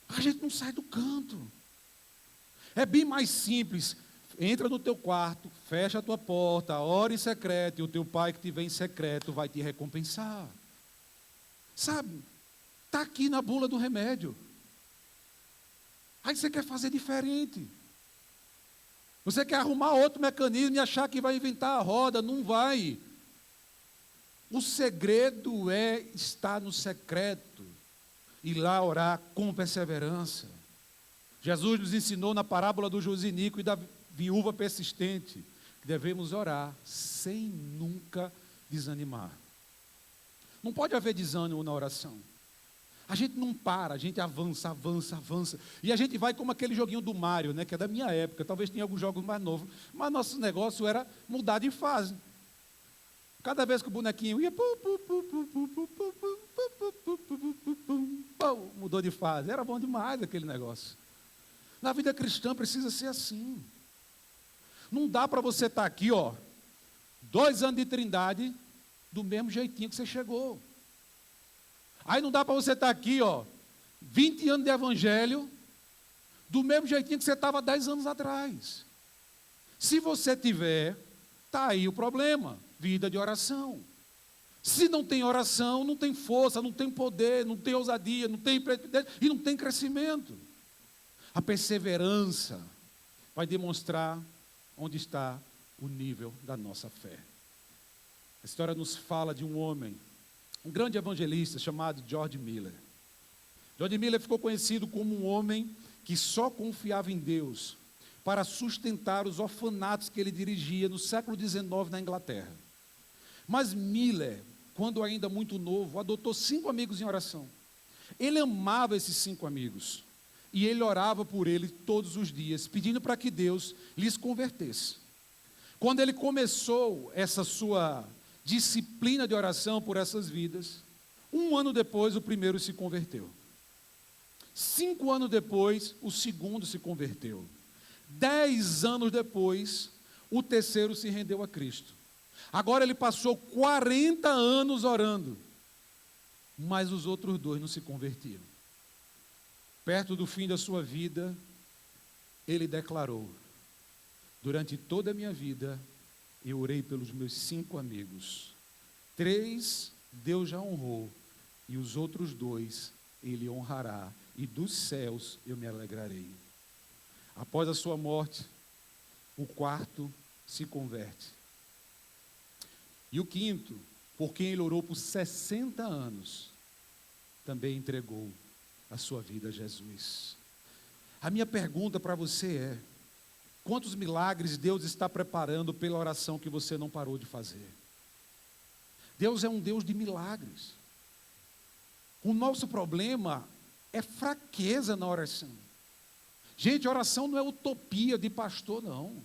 A gente não sai do canto. É bem mais simples. Entra no teu quarto, fecha a tua porta, ora em secreto, e o teu pai que te vê em secreto vai te recompensar. Sabe? Está aqui na bula do remédio. Aí você quer fazer diferente. Você quer arrumar outro mecanismo e achar que vai inventar a roda. Não vai. O segredo é estar no secreto. E lá orar com perseverança. Jesus nos ensinou na parábola do juiz iníquo e da viúva persistente que devemos orar sem nunca desanimar. Não pode haver desânimo na oração. A gente não para, a gente avança, avança, avança. E a gente vai como aquele joguinho do Mario, né, que é da minha época. Talvez tenha alguns jogos mais novos. Mas nosso negócio era mudar de fase. Cada vez que o bonequinho ia... mudou de fase. Era bom demais aquele negócio. Na vida cristã precisa ser assim. Não dá para você estar aqui, 2 anos de trindade, do mesmo jeitinho que você chegou. Aí não dá para você estar aqui, 20 anos de evangelho, do mesmo jeitinho que você estava 10 anos atrás. Se você tiver, está aí o problema, vida de oração. Se não tem oração, não tem força, não tem poder, não tem ousadia, não tem e não tem crescimento. A perseverança vai demonstrar onde está o nível da nossa fé. A história nos fala de um homem, um grande evangelista chamado George Miller. George Miller ficou conhecido como um homem que só confiava em Deus para sustentar os orfanatos que ele dirigia no século XIX na Inglaterra. Mas Miller, quando ainda muito novo, adotou 5 amigos em oração. Ele amava esses 5 amigos e ele orava por eles todos os dias, pedindo para que Deus lhes convertesse. Quando ele começou essa sua disciplina de oração por essas vidas, 1 ano depois o primeiro se converteu. 5 anos depois, o segundo se converteu. 10 anos depois, o terceiro se rendeu a Cristo. Agora ele passou 40 anos orando, mas os outros 2 não se convertiram. Perto do fim da sua vida, ele declarou: durante toda a minha vida, eu orei pelos meus 5 amigos. 3 Deus já honrou, e os outros 2 Ele honrará, e dos céus eu me alegrarei. Após a sua morte, o 4º se converte. E o 5º, por quem ele orou por 60 anos, também entregou a sua vida a Jesus. A minha pergunta para você é: quantos milagres Deus está preparando pela oração que você não parou de fazer? Deus é um Deus de milagres. O nosso problema é fraqueza na oração. Gente, oração não é utopia de pastor, não.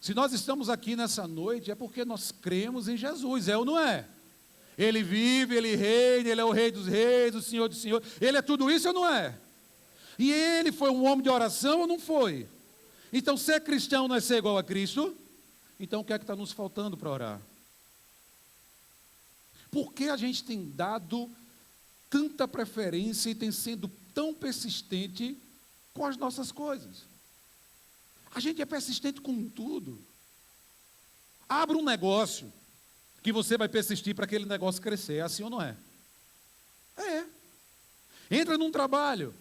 Se nós estamos aqui nessa noite, é porque nós cremos em Jesus, é ou não é? Ele vive, Ele reina, Ele é o Rei dos Reis, o Senhor dos Senhores. Ele é tudo isso ou não é? E Ele foi um homem de oração ou não foi? Então, ser cristão não é ser igual a Cristo? Então, o que é que está nos faltando para orar? Por que a gente tem dado tanta preferência e tem sido tão persistente com as nossas coisas? A gente é persistente com tudo. Abra um negócio que você vai persistir para aquele negócio crescer, é assim ou não é? É. Entra num trabalho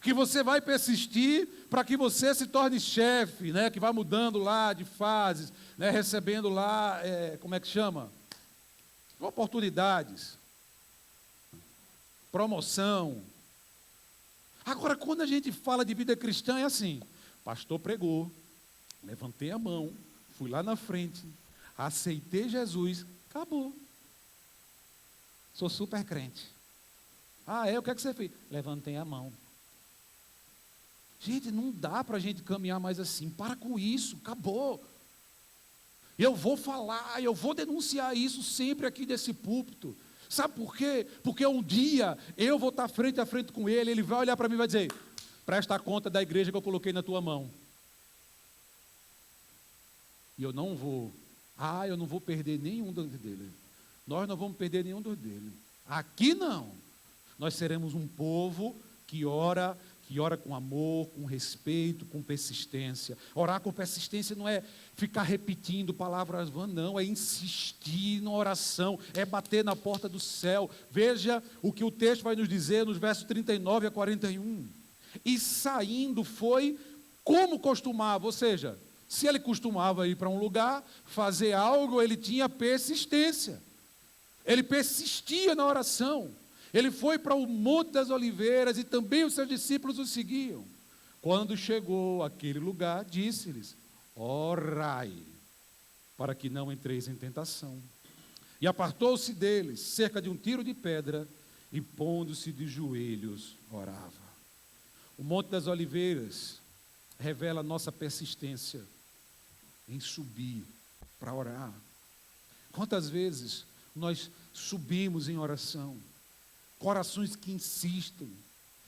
que você vai persistir para que você se torne chefe, né, que vai mudando lá de fases, né, recebendo lá, como é que chama? Oportunidades, promoção. Agora, quando a gente fala de vida cristã, é assim: pastor pregou, levantei a mão, fui lá na frente, aceitei Jesus, acabou. Sou super crente. Ah, o que é que você fez? Levantei a mão. Gente, não dá para a gente caminhar mais assim. Para com isso, acabou. Eu vou falar, eu vou denunciar isso sempre aqui desse púlpito. Sabe por quê? Porque um dia eu vou estar frente a frente com ele, ele vai olhar para mim e vai dizer: presta conta da igreja que eu coloquei na tua mão. E eu não vou perder nenhum dele. Nós não vamos perder nenhum dele. Aqui não. Nós seremos um povo que ora com amor, com respeito, com persistência. Orar com persistência não é ficar repetindo palavras vãs, não, é insistir na oração, é bater na porta do céu. Veja o que o texto vai nos dizer nos versos 39 a 41. E saindo foi como costumava, ou seja, se ele costumava ir para um lugar, fazer algo, ele tinha persistência. Ele persistia na oração. Ele foi para o Monte das Oliveiras e também os seus discípulos o seguiam. Quando chegou àquele lugar, disse-lhes: orai, para que não entreis em tentação. E apartou-se deles, cerca de um tiro de pedra, e pondo-se de joelhos, orava. O Monte das Oliveiras revela a nossa persistência em subir para orar. Quantas vezes nós subimos em oração? Corações que insistem,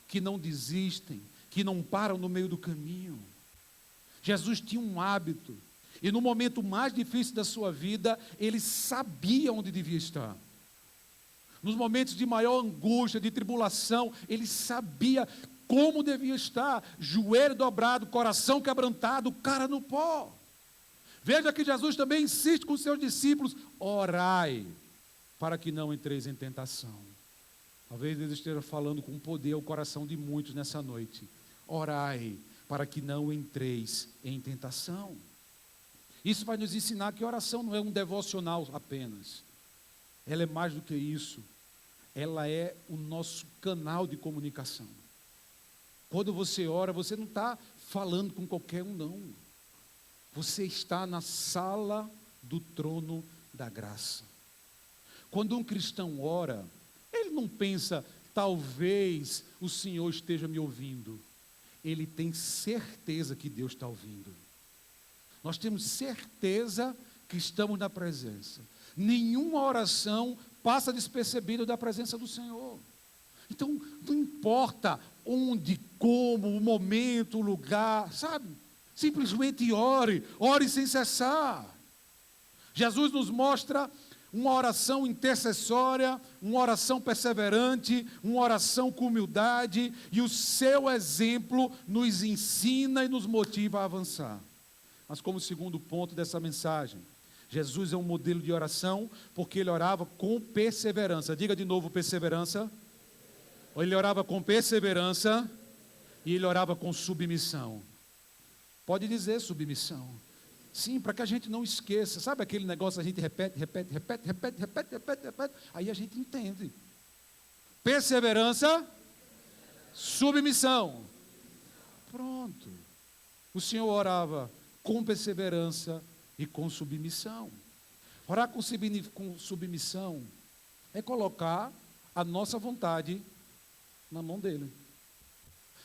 que não desistem, que não param no meio do caminho. Jesus tinha um hábito, e no momento mais difícil da sua vida, ele sabia onde devia estar. Nos momentos de maior angústia, de tribulação, ele sabia como devia estar, joelho dobrado, coração quebrantado, cara no pó. Veja que Jesus também insiste com os seus discípulos: orai, para que não entreis em tentação. Talvez Deus esteja falando com poder ao coração de muitos nessa noite. Orai, para que não entreis em tentação. Isso vai nos ensinar que oração não é um devocional apenas. Ela é mais do que isso. Ela é o nosso canal de comunicação. Quando você ora, você não está falando com qualquer um, não. Você está na sala do trono da graça. Quando um cristão ora, ele não pensa, talvez o Senhor esteja me ouvindo. Ele tem certeza que Deus está ouvindo. Nós temos certeza que estamos na presença. Nenhuma oração passa despercebida da presença do Senhor. Então, não importa onde, como, o momento, o lugar, sabe? Simplesmente ore sem cessar. Jesus nos mostra uma oração intercessória, uma oração perseverante, uma oração com humildade, e o seu exemplo nos ensina e nos motiva a avançar. Mas como segundo ponto dessa mensagem, Jesus é um modelo de oração porque ele orava com perseverança. Diga de novo, perseverança. Ele orava com perseverança e ele orava com submissão. Pode dizer submissão. Sim, para que a gente não esqueça. Sabe aquele negócio, a gente repete, aí a gente entende. Perseverança, submissão. Pronto. O Senhor orava com perseverança e com submissão. Orar com submissão é colocar a nossa vontade na mão dele.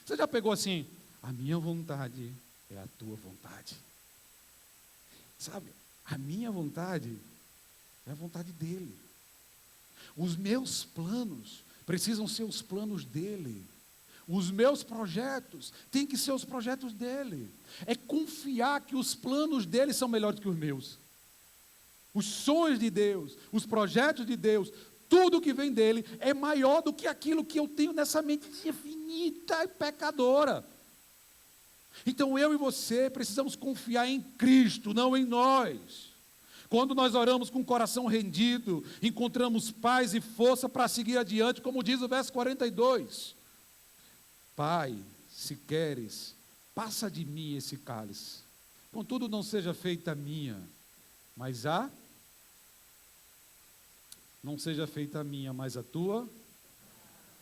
Você já pegou assim, a minha vontade é a tua vontade. Sabe, a minha vontade é a vontade dele. Os meus planos precisam ser os planos dele. Os meus projetos têm que ser os projetos dele. É confiar que os planos dele são melhores que os meus. Os sonhos de Deus, os projetos de Deus, tudo que vem dele é maior do que aquilo que eu tenho nessa mente finita e pecadora. Então eu e você precisamos confiar em Cristo, não em nós. Quando nós oramos com o coração rendido, encontramos paz e força para seguir adiante, como diz o verso 42. Pai, se queres, passa de mim esse cálice. Contudo, não seja feita a minha, mas não seja feita a minha, mas a tua.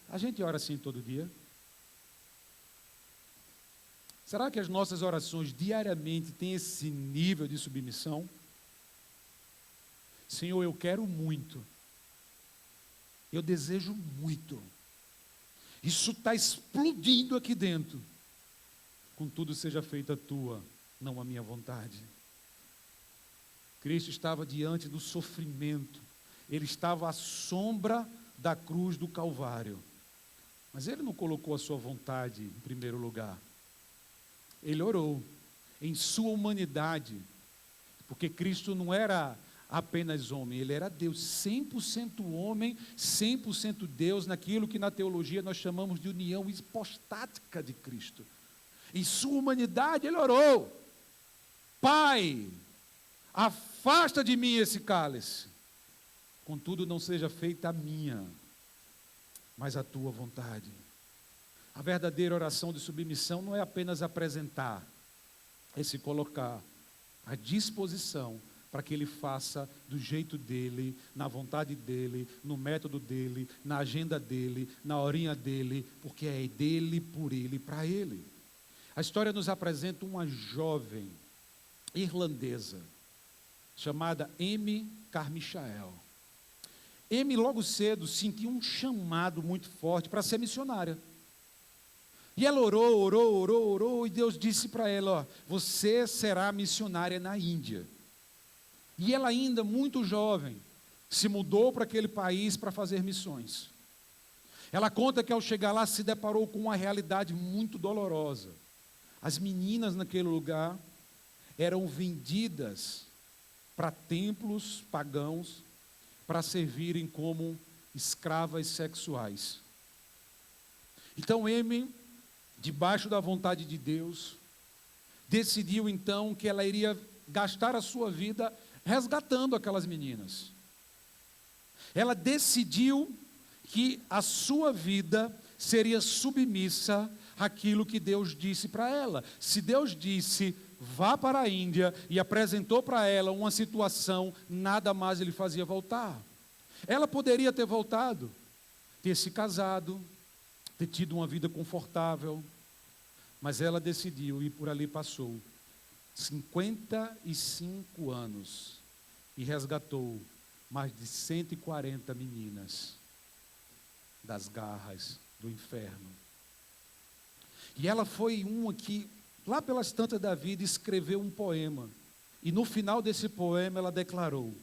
A gente ora assim todo dia. Será que as nossas orações diariamente têm esse nível de submissão? Senhor, eu quero muito. Eu desejo muito. Isso está explodindo aqui dentro. Contudo, seja feita a tua, não a minha vontade. Cristo estava diante do sofrimento. Ele estava à sombra da cruz do Calvário. Mas ele não colocou a sua vontade em primeiro lugar. Ele orou em sua humanidade, porque Cristo não era apenas homem, ele era Deus, 100% homem, 100% Deus, naquilo que na teologia nós chamamos de união hipostática de Cristo. Em sua humanidade ele orou: Pai, afasta de mim esse cálice, contudo não seja feita a minha, mas a tua vontade. A verdadeira oração de submissão não é apenas apresentar, é se colocar à disposição para que ele faça do jeito dele, na vontade dele, no método dele, na agenda dele, na horinha dele, porque é dele, por ele e para ele. A história nos apresenta uma jovem irlandesa chamada Amy Carmichael. Amy logo cedo sentiu um chamado muito forte para ser missionária. E ela orou, e Deus disse para ela: você será missionária na Índia. E ela ainda muito jovem, se mudou para aquele país para fazer missões. Ela conta que ao chegar lá se deparou com uma realidade muito dolorosa. As meninas naquele lugar eram vendidas para templos pagãos para servirem como escravas sexuais. Então Amy, debaixo da vontade de Deus, decidiu então que ela iria gastar a sua vida resgatando aquelas meninas. Ela decidiu que a sua vida seria submissa àquilo que Deus disse para ela. Se Deus disse, vá para a Índia, e apresentou para ela uma situação, nada mais ele fazia voltar. Ela poderia ter voltado, ter se casado, ter tido uma vida confortável, mas ela decidiu e por ali passou 55 anos e resgatou mais de 140 meninas das garras do inferno. E ela foi uma que, lá pelas tantas da vida, escreveu um poema. E no final desse poema ela declarou: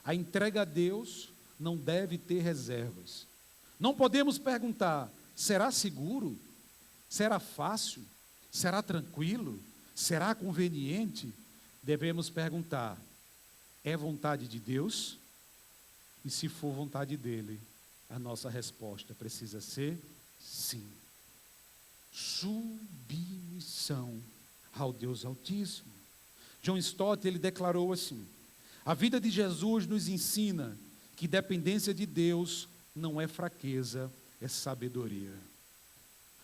a entrega a Deus não deve ter reservas. Não podemos perguntar, será seguro? Será fácil? Será tranquilo? Será conveniente? Devemos perguntar, é vontade de Deus? E se for vontade dele, a nossa resposta precisa ser sim. Submissão ao Deus Altíssimo. John Stott, ele declarou assim: a vida de Jesus nos ensina que dependência de Deus não é fraqueza, é sabedoria.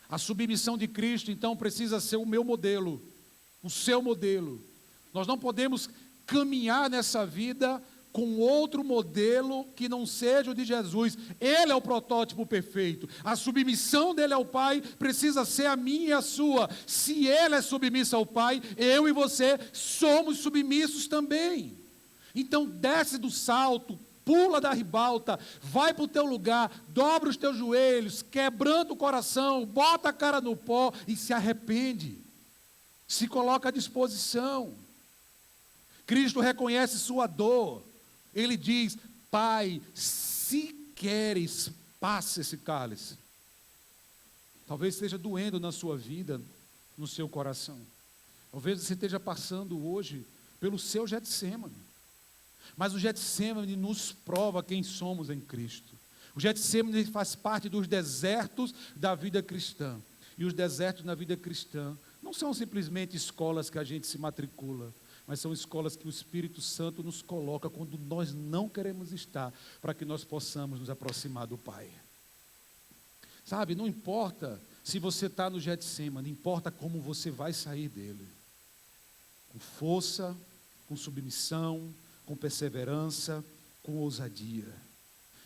A submissão de Cristo, então, precisa ser o meu modelo, o seu modelo. Nós não podemos caminhar nessa vida com outro modelo que não seja o de Jesus. Ele é o protótipo perfeito. A submissão dele ao Pai precisa ser a minha e a sua. Se ele é submisso ao Pai, eu e você somos submissos também. Então desce do salto, pula da ribalta, vai para o teu lugar, dobra os teus joelhos, quebranta o coração, bota a cara no pó e se arrepende. Se coloca à disposição. Cristo reconhece sua dor. Ele diz, Pai, se queres, passe esse cálice. Talvez esteja doendo na sua vida, no seu coração. Talvez você esteja passando hoje pelo seu Getsêmani. Mas o Getsêmani nos prova quem somos em Cristo. O Getsêmani faz parte dos desertos da vida cristã. E os desertos na vida cristã não são simplesmente escolas que a gente se matricula, mas são escolas que o Espírito Santo nos coloca quando nós não queremos estar, para que nós possamos nos aproximar do Pai. Sabe, não importa se você está no Getsêmani, importa como você vai sair dele. Com força, com submissão, com perseverança, com ousadia.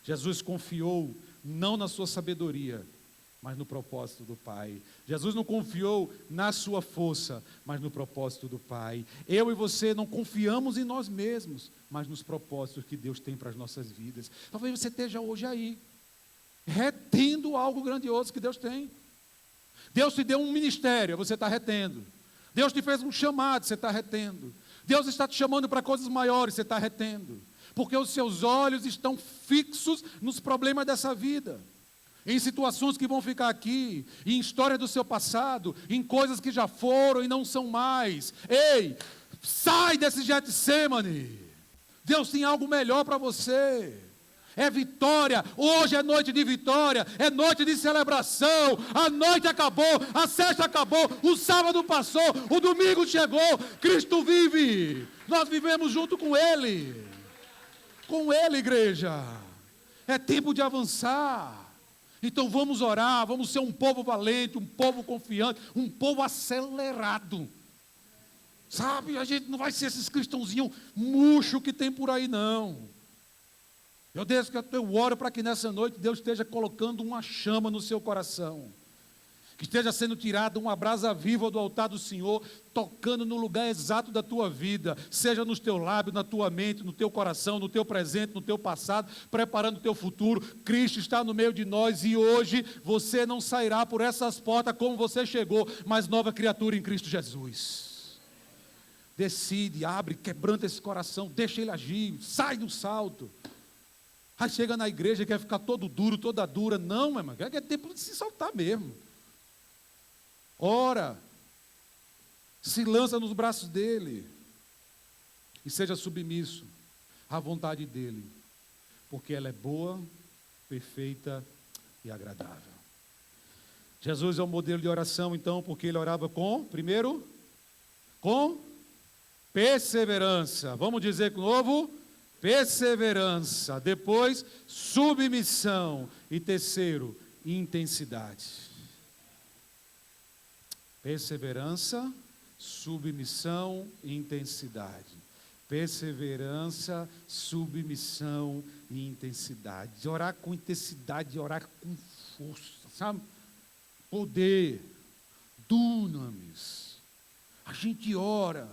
Jesus confiou não na sua sabedoria, mas no propósito do Pai. Jesus não confiou na sua força, mas no propósito do Pai. Eu e você não confiamos em nós mesmos, mas nos propósitos que Deus tem para as nossas vidas. Talvez você esteja hoje aí, retendo algo grandioso que Deus tem. Deus te deu um ministério, você está retendo. Deus te fez um chamado, você está retendo. Deus está te chamando para coisas maiores, você está retendo. Porque os seus olhos estão fixos nos problemas dessa vida. Em situações que vão ficar aqui, em história do seu passado, em coisas que já foram e não são mais. Ei, sai desse Getsêmani. Deus tem algo melhor para você. É vitória, hoje é noite de vitória, é noite de celebração, a noite acabou, a sexta acabou, o sábado passou, o domingo chegou, Cristo vive, nós vivemos junto com Ele, igreja, é tempo de avançar. Então vamos orar, vamos ser um povo valente, um povo confiante, um povo acelerado. Sabe, a gente não vai ser esses cristãozinhos murchos que tem por aí não. Eu oro para que nessa noite Deus esteja colocando uma chama no seu coração. Que esteja sendo tirada uma brasa viva do altar do Senhor, tocando no lugar exato da tua vida, seja nos teus lábios, na tua mente, no teu coração, no teu presente, no teu passado, preparando o teu futuro. Cristo está no meio de nós e hoje você não sairá por essas portas como você chegou, mas nova criatura em Cristo Jesus. Decide, abre, quebranta esse coração, deixa ele agir, sai do salto. Aí chega na igreja e quer ficar todo duro, toda dura. Não, meu irmão, é tempo de se soltar mesmo. Ora, se lança nos braços dele e seja submisso à vontade dele, porque ela é boa, perfeita e agradável. Jesus é o modelo de oração, então, porque ele orava primeiro, com perseverança. Vamos dizer de novo? Perseverança. Depois, submissão. E terceiro, intensidade. Perseverança, submissão e intensidade. Perseverança, submissão e intensidade. Orar com intensidade, orar com força, sabe? Poder, dunamis. A gente ora,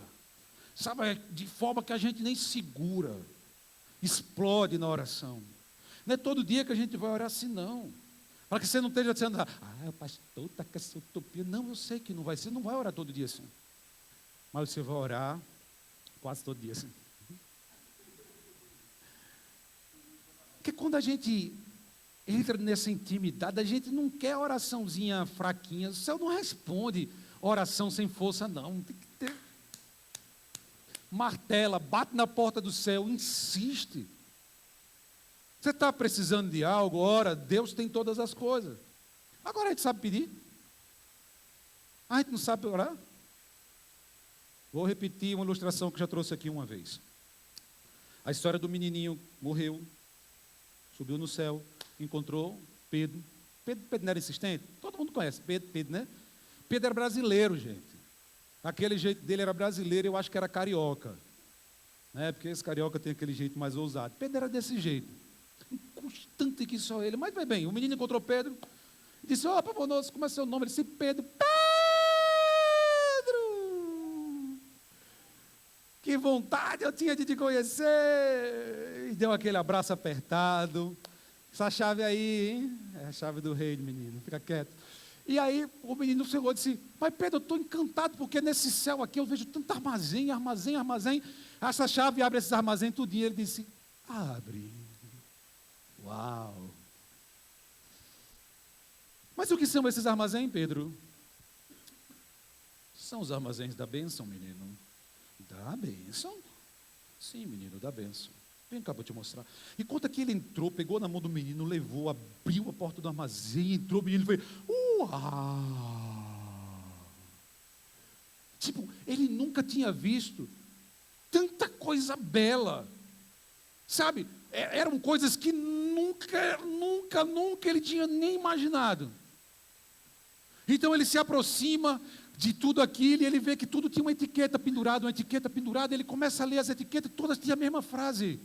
sabe, de forma que a gente nem segura, explode na oração. Não é todo dia que a gente vai orar assim, não. Para que você não esteja dizendo, o pastor está com essa utopia. Não, eu sei que não vai ser, não vai orar todo dia assim. Mas você vai orar quase todo dia assim. Porque quando a gente entra nessa intimidade, a gente não quer oraçãozinha fraquinha. O céu não responde oração sem força, não. Tem que ter. Martela, bate na porta do céu, insiste. Você está precisando de algo? Ora, Deus tem todas as coisas. Agora a gente sabe pedir? A gente não sabe orar? Vou repetir uma ilustração que já trouxe aqui uma vez. A história do menininho morreu, subiu no céu, encontrou Pedro. Pedro não era insistente? Todo mundo conhece Pedro, né? Pedro era brasileiro, gente. Aquele jeito dele era brasileiro, eu acho que era carioca. Né? Porque esse carioca tem aquele jeito mais ousado. Pedro era desse jeito. Inconstante que só ele. Mas vai bem, o menino encontrou Pedro e disse, Papa Nosso, como é seu nome? Ele disse, Pedro. Que vontade eu tinha de te conhecer. E deu aquele abraço apertado. Essa chave aí, hein? É a chave do reino, menino. Fica quieto. E aí o menino chegou e disse, mas Pedro, eu estou encantado, porque nesse céu aqui eu vejo tanto armazém. Essa chave abre esses armazéns tudinho. Ele disse, abre. Uau. Mas o que são esses armazéns, Pedro? São os armazéns da bênção, menino. Da bênção? Sim, menino, da bênção. Vem cá, vou te mostrar. E conta que ele entrou, pegou na mão do menino, levou, abriu a porta do armazém, entrou, o menino foi, uau! Tipo, ele nunca tinha visto tanta coisa bela. Sabe, eram coisas que nunca ele tinha nem imaginado. Então ele se aproxima de tudo aquilo, e ele vê que tudo tinha uma etiqueta pendurada, ele começa a ler as etiquetas, todas tinham a mesma frase.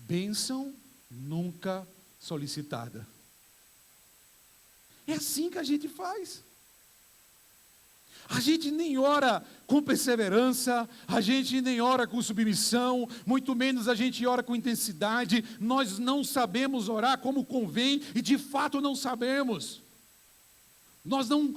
Bênção nunca solicitada. É assim que a gente faz. A gente nem ora com perseverança, a gente nem ora com submissão, muito menos a gente ora com intensidade. Nós não sabemos orar como convém, e de fato não sabemos. Nós não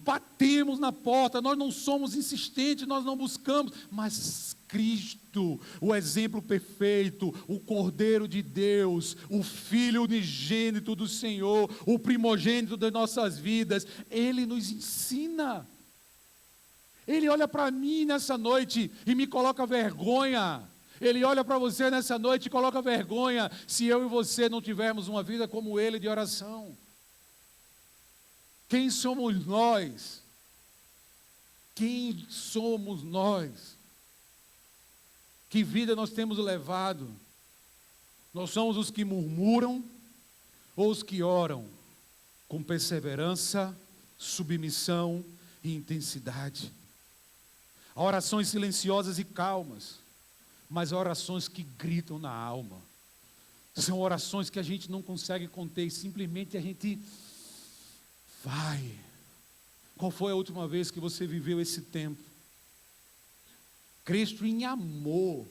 batemos na porta, nós não somos insistentes, nós não buscamos, mas Cristo, o exemplo perfeito, o Cordeiro de Deus, o Filho unigênito do Senhor, o primogênito das nossas vidas, Ele nos ensina. Ele olha para mim nessa noite e me coloca vergonha. Ele olha para você nessa noite e coloca vergonha se eu e você não tivermos uma vida como Ele de oração. Quem somos nós? Quem somos nós? Que vida nós temos levado? Nós somos os que murmuram ou os que oram com perseverança, submissão e intensidade? Há orações silenciosas e calmas, mas há orações que gritam na alma. São orações que a gente não consegue conter e simplesmente a gente vai. Qual foi a última vez que você viveu esse tempo? Cristo em amor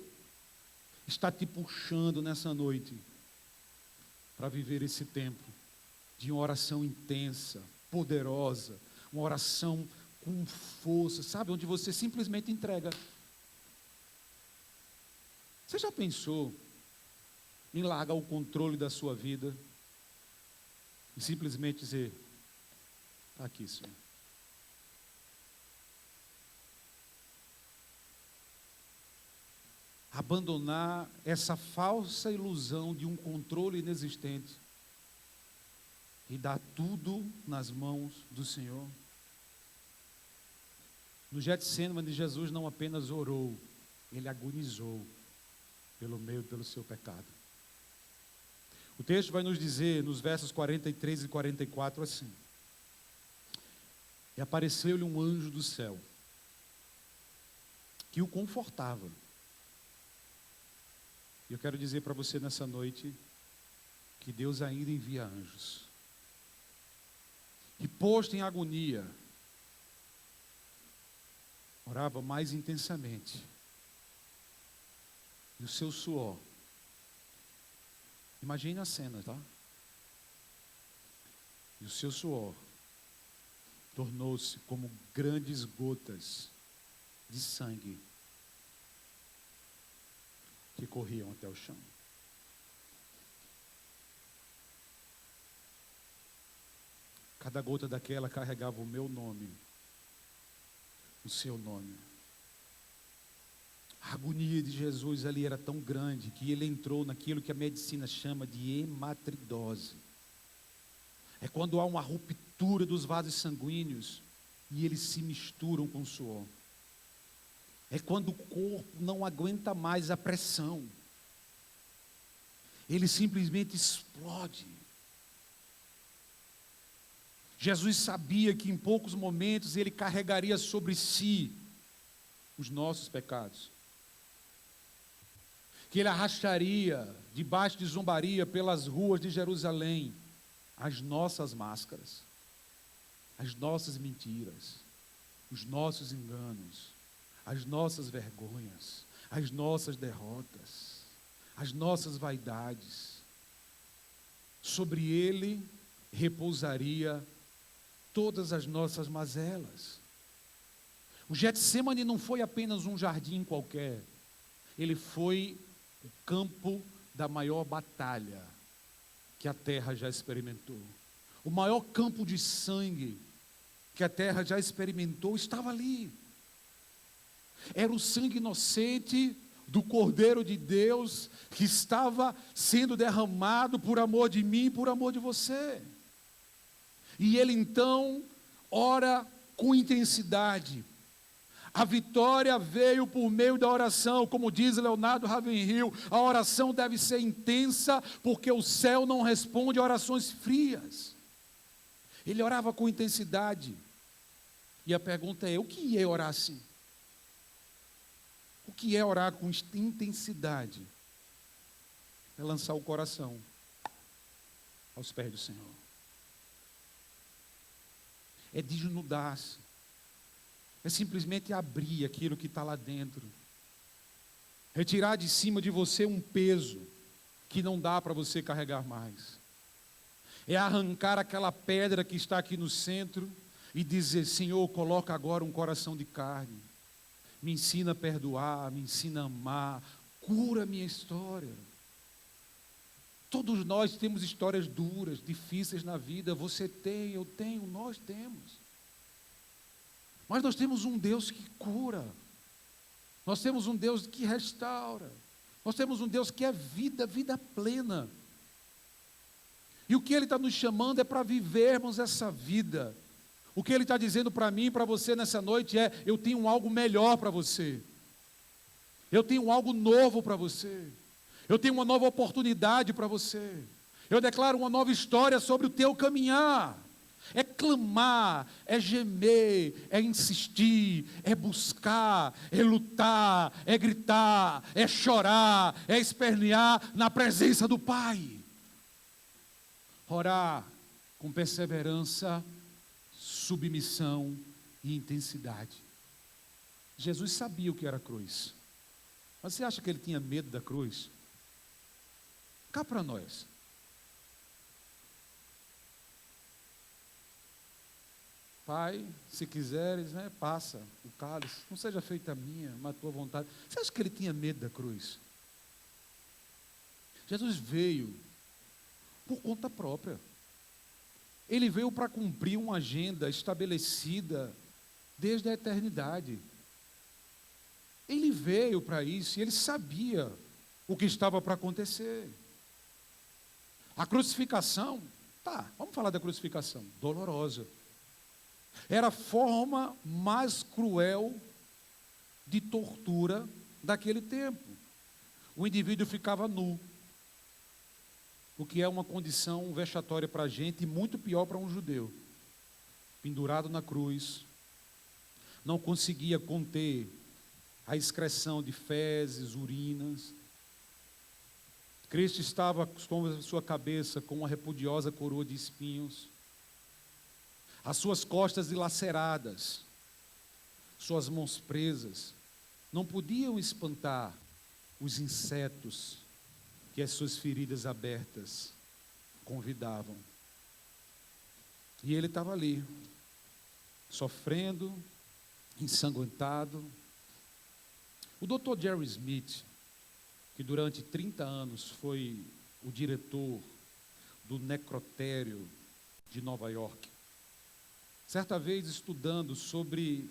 está te puxando nessa noite para viver esse tempo de uma oração intensa, poderosa, uma oração com força, sabe? Onde você simplesmente entrega. Você já pensou em largar o controle da sua vida e simplesmente dizer, está aqui, Senhor. abandonar essa falsa ilusão de um controle inexistente e dar tudo nas mãos do Senhor. No Getsêmani, Jesus não apenas orou, ele agonizou pelo meu e pelo seu pecado. O texto vai nos dizer, nos versos 43 e 44, assim: e apareceu-lhe um anjo do céu, que o confortava. E eu quero dizer para você nessa noite, que Deus ainda envia anjos. E posto em agonia, orava mais intensamente. E o seu suor, imagine a cena, tá? E o seu suor tornou-se como grandes gotas de sangue que corriam até o chão. Cada gota daquela carregava o meu nome, o seu nome. A agonia de Jesus ali era tão grande que ele entrou naquilo que a medicina chama de hematidose. É quando há uma ruptura dos vasos sanguíneos e eles se misturam com o suor. É quando o corpo não aguenta mais a pressão. Ele simplesmente explode. Jesus sabia que em poucos momentos ele carregaria sobre si os nossos pecados. Que ele arrastaria, debaixo de zombaria, pelas ruas de Jerusalém, as nossas máscaras, as nossas mentiras, os nossos enganos, as nossas vergonhas, as nossas derrotas, as nossas vaidades. Sobre ele repousaria todas as nossas mazelas. O Getsêmani não foi apenas um jardim qualquer, ele foi o campo da maior batalha que a terra já experimentou. O maior campo de sangue que a terra já experimentou estava ali. Era o sangue inocente do Cordeiro de Deus que estava sendo derramado por amor de mim e por amor de você. E ele então ora com intensidade. A vitória veio por meio da oração, como diz Leonardo Ravenhill, a oração deve ser intensa, porque o céu não responde a orações frias. Ele orava com intensidade. E a pergunta é, o que é orar assim? O que é orar com intensidade? É lançar o coração aos pés do Senhor. É desnudar-se. É simplesmente abrir aquilo que está lá dentro. Retirar de cima de você um peso que não dá para você carregar mais. É arrancar aquela pedra que está aqui no centro e dizer, Senhor, coloca agora um coração de carne. Me ensina a perdoar, me ensina a amar, cura a minha história. Todos nós temos histórias duras, difíceis na vida. Você tem, eu tenho, nós temos. Mas nós temos um Deus que cura. Nós temos um Deus que restaura. Nós temos um Deus que é vida, vida plena. E o que Ele está nos chamando é para vivermos essa vida. O que Ele está dizendo para mim e para você nessa noite é, eu tenho algo melhor para você. Eu tenho algo novo para você. Eu tenho uma nova oportunidade para você. Eu declaro uma nova história sobre o teu caminhar. É clamar, é gemer, é insistir, é buscar, é lutar, é gritar, é chorar, é espernear na presença do Pai. Orar com perseverança, submissão e intensidade. Jesus sabia o que era a cruz. Mas você acha que ele tinha medo da cruz? Cá para nós. Pai, se quiseres, passa o cálice, não seja feita a minha, mas a tua vontade. Você acha que ele tinha medo da cruz? Jesus veio por conta própria. Ele veio para cumprir uma agenda estabelecida desde a eternidade. Ele veio para isso e ele sabia o que estava para acontecer. A crucificação, vamos falar da crucificação, dolorosa. Era a forma mais cruel de tortura daquele tempo. O indivíduo ficava nu, o que é uma condição vexatória para a gente e muito pior para um judeu. Pendurado na cruz, não conseguia conter a excreção de fezes, urinas. Cristo estava com a sua cabeça com uma repudiosa coroa de espinhos, as suas costas dilaceradas, suas mãos presas, não podiam espantar os insetos que as suas feridas abertas convidavam. E ele estava ali, sofrendo, ensanguentado. O Dr. Jerry Smith, que durante 30 anos foi o diretor do necrotério de Nova York, certa vez estudando sobre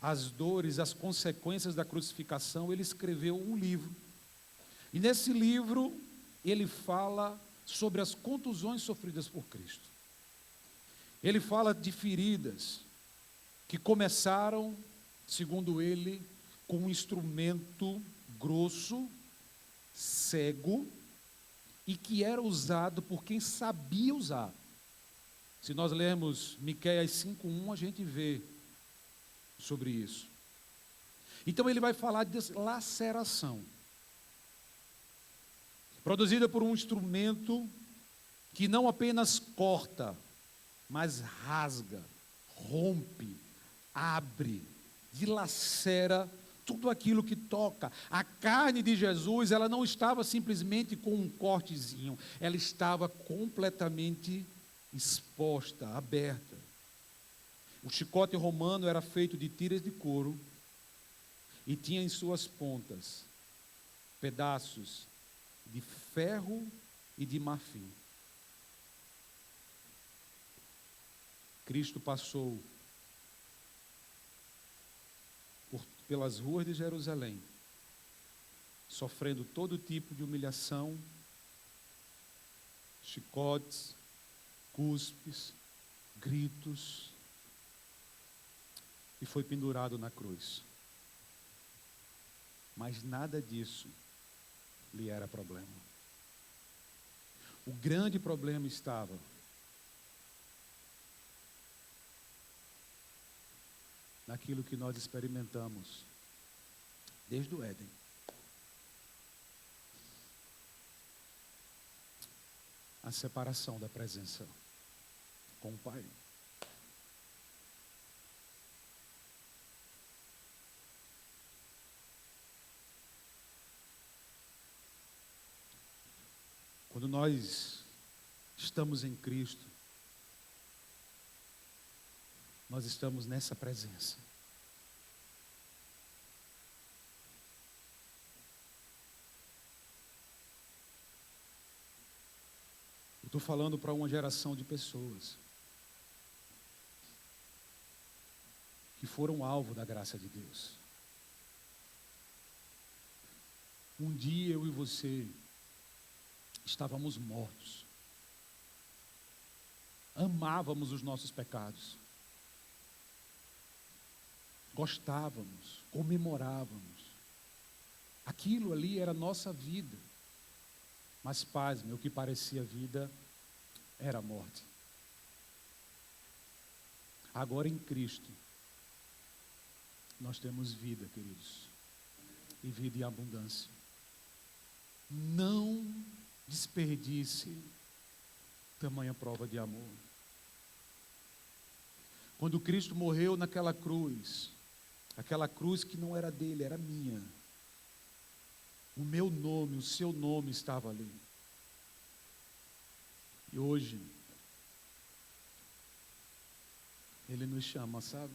as dores, as consequências da crucificação, ele escreveu um livro. E nesse livro, ele fala sobre as contusões sofridas por Cristo. Ele fala de feridas que começaram, segundo ele, com um instrumento grosso, cego, e que era usado por quem sabia usar. Se nós lermos Miqueias 5:1, a gente vê sobre isso. Então ele vai falar de laceração, produzida por um instrumento que não apenas corta, mas rasga, rompe, abre, dilacera tudo aquilo que toca. A carne de Jesus, ela não estava simplesmente com um cortezinho, ela estava completamente exposta, aberta. O chicote romano era feito de tiras de couro e tinha em suas pontas pedaços de ferro e de marfim. Cristo passou pelas ruas de Jerusalém, sofrendo todo tipo de humilhação, chicotes, cuspes, gritos, e foi pendurado na cruz. Mas nada disso lhe era problema. O grande problema estava naquilo que nós experimentamos desde o Éden. A separação da presença com o Pai. Quando nós estamos em Cristo, nós estamos nessa presença. Eu estou falando para uma geração de pessoas que foram alvo da graça de Deus. Um dia eu e você estávamos mortos. Amávamos os nossos pecados. Gostávamos, comemorávamos. Aquilo ali era a nossa vida. Mas, pasme, o que parecia vida era a morte. Agora em Cristo, nós temos vida, queridos. E vida em abundância. Não desperdice tamanha prova de amor. Quando Cristo morreu naquela cruz, aquela cruz que não era dele, era minha. O meu nome, o seu nome estava ali. E hoje, Ele nos chama, sabe?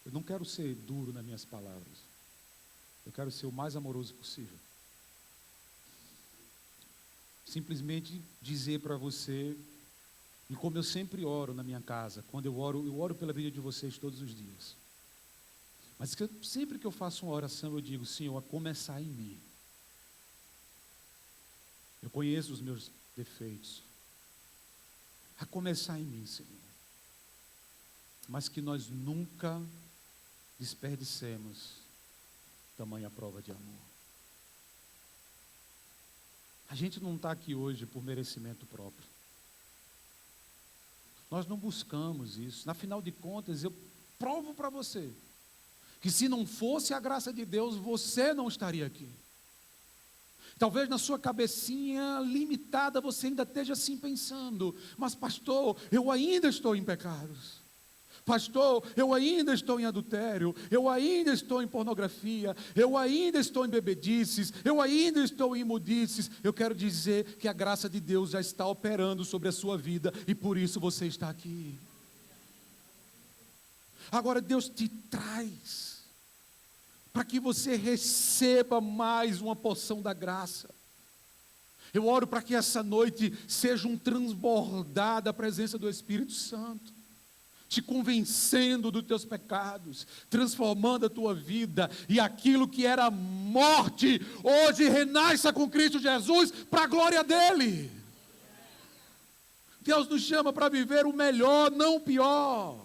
Eu não quero ser duro nas minhas palavras. Eu quero ser o mais amoroso possível. Simplesmente dizer para você, e como eu sempre oro na minha casa, quando eu oro pela vida de vocês todos os dias. Mas sempre que eu faço uma oração, eu digo: Senhor, a começar em mim. Eu conheço os meus defeitos. A começar em mim, Senhor. Mas que nós nunca desperdicemos tamanha prova de amor. A gente não está aqui hoje por merecimento próprio. Nós não buscamos isso. Na final de contas, eu provo para você que se não fosse a graça de Deus, você não estaria aqui. Talvez na sua cabecinha limitada você ainda esteja assim pensando: mas pastor, eu ainda estou em pecados. Pastor, eu ainda estou em adultério, eu ainda estou em pornografia, eu ainda estou em bebedices, eu ainda estou em imundices. Eu quero dizer que a graça de Deus já está operando sobre a sua vida e por isso você está aqui. Agora Deus te traz para que você receba mais uma porção da graça. Eu oro para que essa noite seja um transbordar da presença do Espírito Santo, te convencendo dos teus pecados, transformando a tua vida, e aquilo que era morte, hoje renasça com Cristo Jesus, para a glória dEle. Deus nos chama para viver o melhor, não o pior.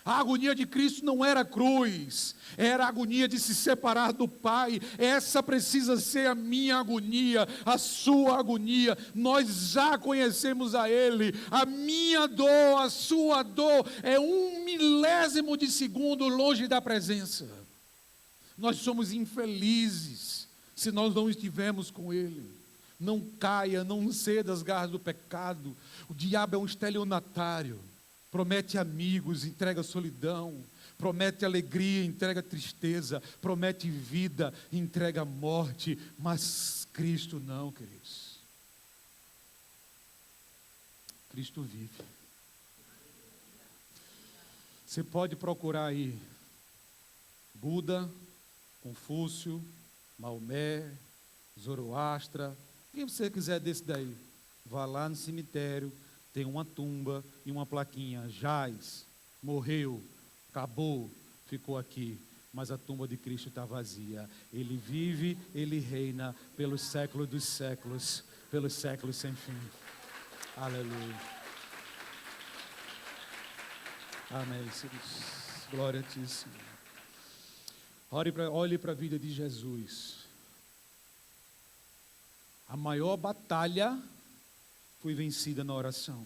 A agonia de Cristo não era cruz, era a agonia de se separar do Pai. Essa precisa ser a minha agonia, a sua agonia. Nós já conhecemos a Ele. A minha dor, a sua dor é 1/1000 de segundo longe da presença. Nós somos infelizes se nós não estivermos com Ele. Não caia, não ceda às garras do pecado. O diabo é um estelionatário. Promete amigos, entrega solidão. Promete alegria, entrega tristeza. Promete vida, entrega morte. Mas Cristo não, queridos. Cristo vive. Você pode procurar aí Buda, Confúcio, Maomé, Zoroastra, quem você quiser desse daí. Vá lá no cemitério, tem uma tumba e uma plaquinha: jaz, morreu, acabou, ficou aqui. Mas a tumba de Cristo está vazia. Ele vive, Ele reina pelos séculos dos séculos, pelos séculos sem fim. Aleluia. Amém, Jesus. Glória a Ti, Senhor. Olhe para a vida de Jesus. A maior batalha foi vencida na oração.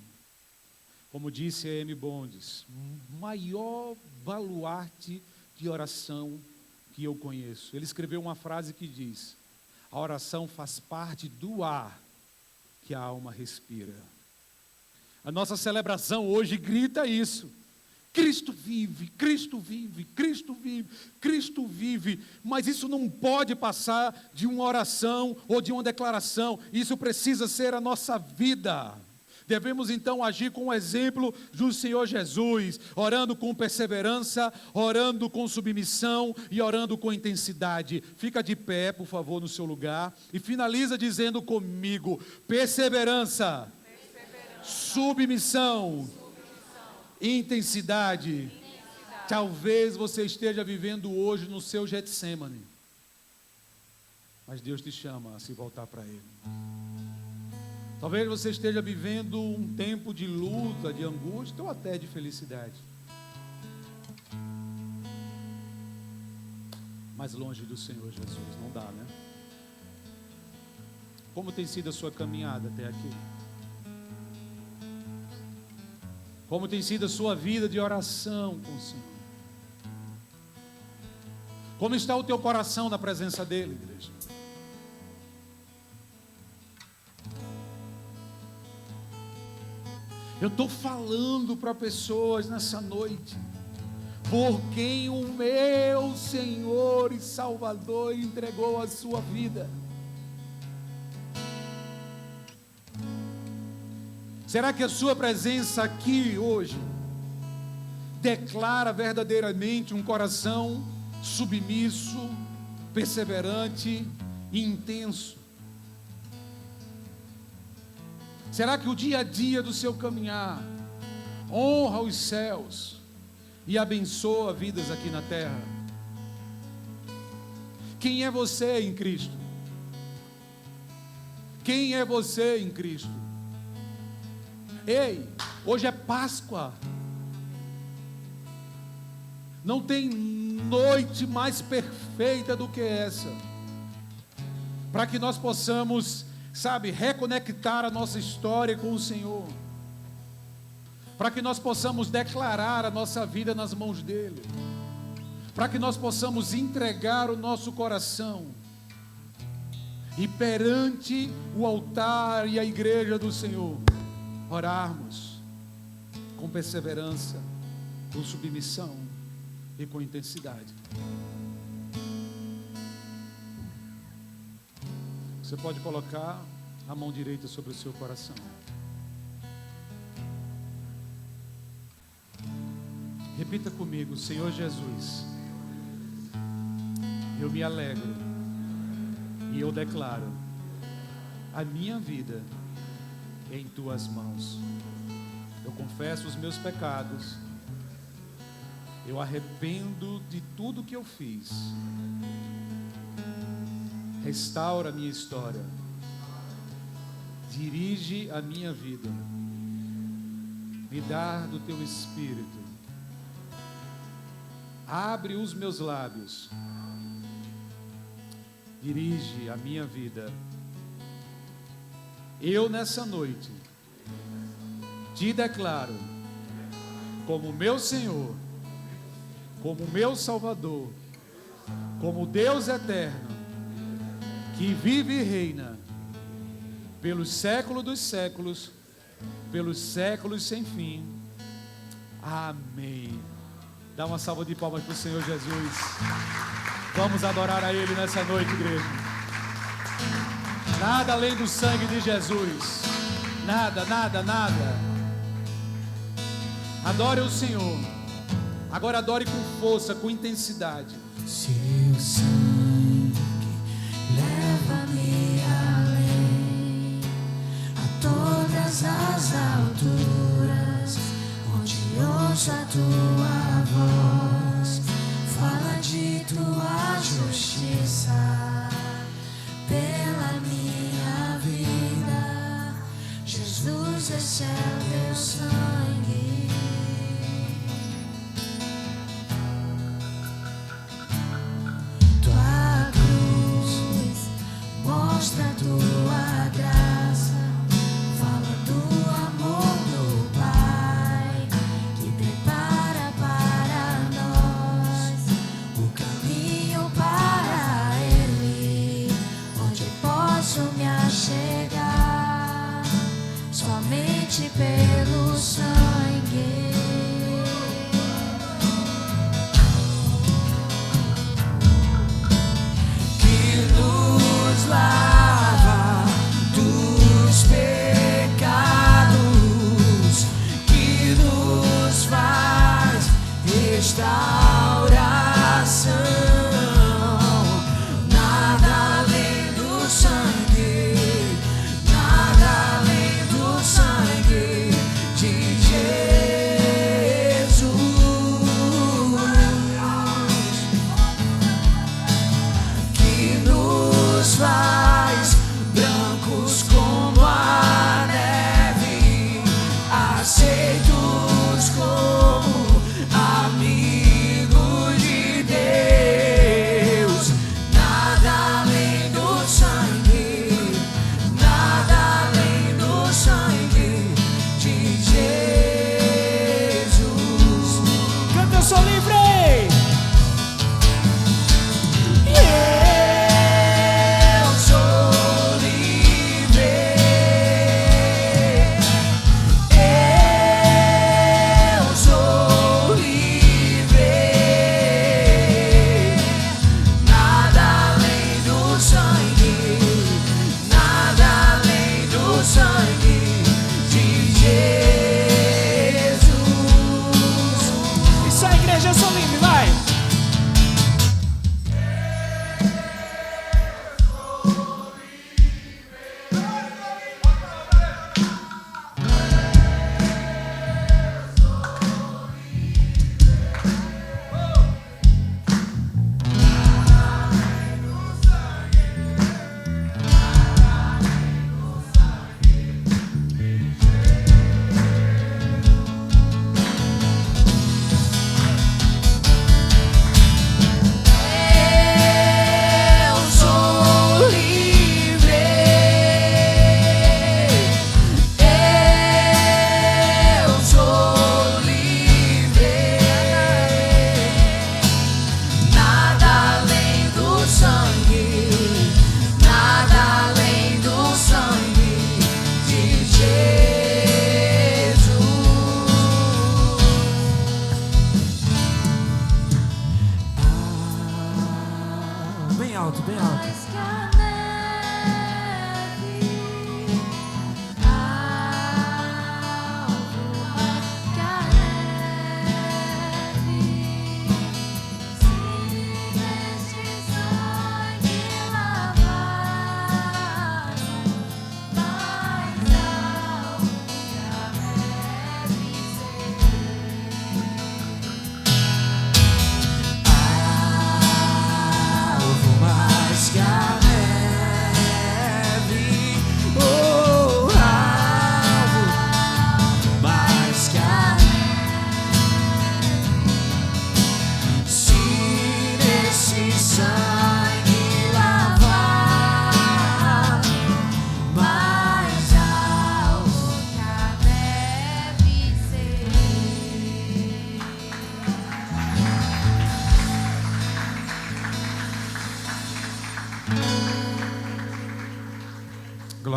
Como disse a M. Bondes, o maior baluarte de oração que eu conheço. Ele escreveu uma frase que diz: a oração faz parte do ar que a alma respira. A nossa celebração hoje grita isso. Cristo vive, Cristo vive, Cristo vive, Cristo vive. Mas isso não pode passar de uma oração ou de uma declaração. Isso precisa ser a nossa vida. Devemos então agir com o exemplo do Senhor Jesus, orando com perseverança, orando com submissão e orando com intensidade. Fica de pé, por favor, no seu lugar e finaliza dizendo comigo: perseverança, submissão, intensidade. Talvez você esteja vivendo hoje no seu Getsemane, mas Deus te chama a se voltar para Ele. Talvez você esteja vivendo um tempo de luta, de angústia ou até de felicidade, mas longe do Senhor Jesus, não dá, né? Como tem sido a sua caminhada até aqui? Como tem sido a sua vida de oração com o Senhor? Como está o teu coração na presença dEle, igreja? Eu estou falando para pessoas nessa noite, por quem o meu Senhor e Salvador entregou a sua vida. Será que a sua presença aqui hoje declara verdadeiramente um coração submisso, perseverante e intenso? Será que o dia a dia do seu caminhar honra os céus e abençoa vidas aqui na terra. Quem é você em Cristo? Quem é você em Cristo? Ei, hoje é Páscoa. Não tem noite mais perfeita do que essa, para que nós possamos, reconectar a nossa história com o Senhor, para que nós possamos declarar a nossa vida nas mãos dEle, para que nós possamos entregar o nosso coração e perante o altar e a igreja do Senhor, orarmos com perseverança, com submissão e com intensidade. Você pode colocar a mão direita sobre o seu coração. Repita comigo: Senhor Jesus, eu me alegro e eu declaro a minha vida em tuas mãos. Eu confesso os meus pecados, eu arrependo de tudo que eu fiz. Restaura a minha história, dirige a minha vida, me dá do teu Espírito, abre os meus lábios, dirige a minha vida. Eu nessa noite te declaro como meu Senhor, como meu Salvador, como Deus eterno, que vive e reina pelos séculos dos séculos, pelos séculos sem fim. Amém. Dá uma salva de palmas para o Senhor Jesus. Vamos adorar a Ele nessa noite, igreja. Nada além do sangue de Jesus. Nada, nada, nada. Adore o Senhor. Agora adore com força, com intensidade. Seu sangue leva-me além, a todas as alturas, onde ouço a tua voz, fala de tua justiça pela minha vida. Jesus, esse é teu sangue. Mostra a tua graça, fala do amor do Pai, que prepara para nós o caminho para Ele, onde eu posso me achegar somente pelo sangue.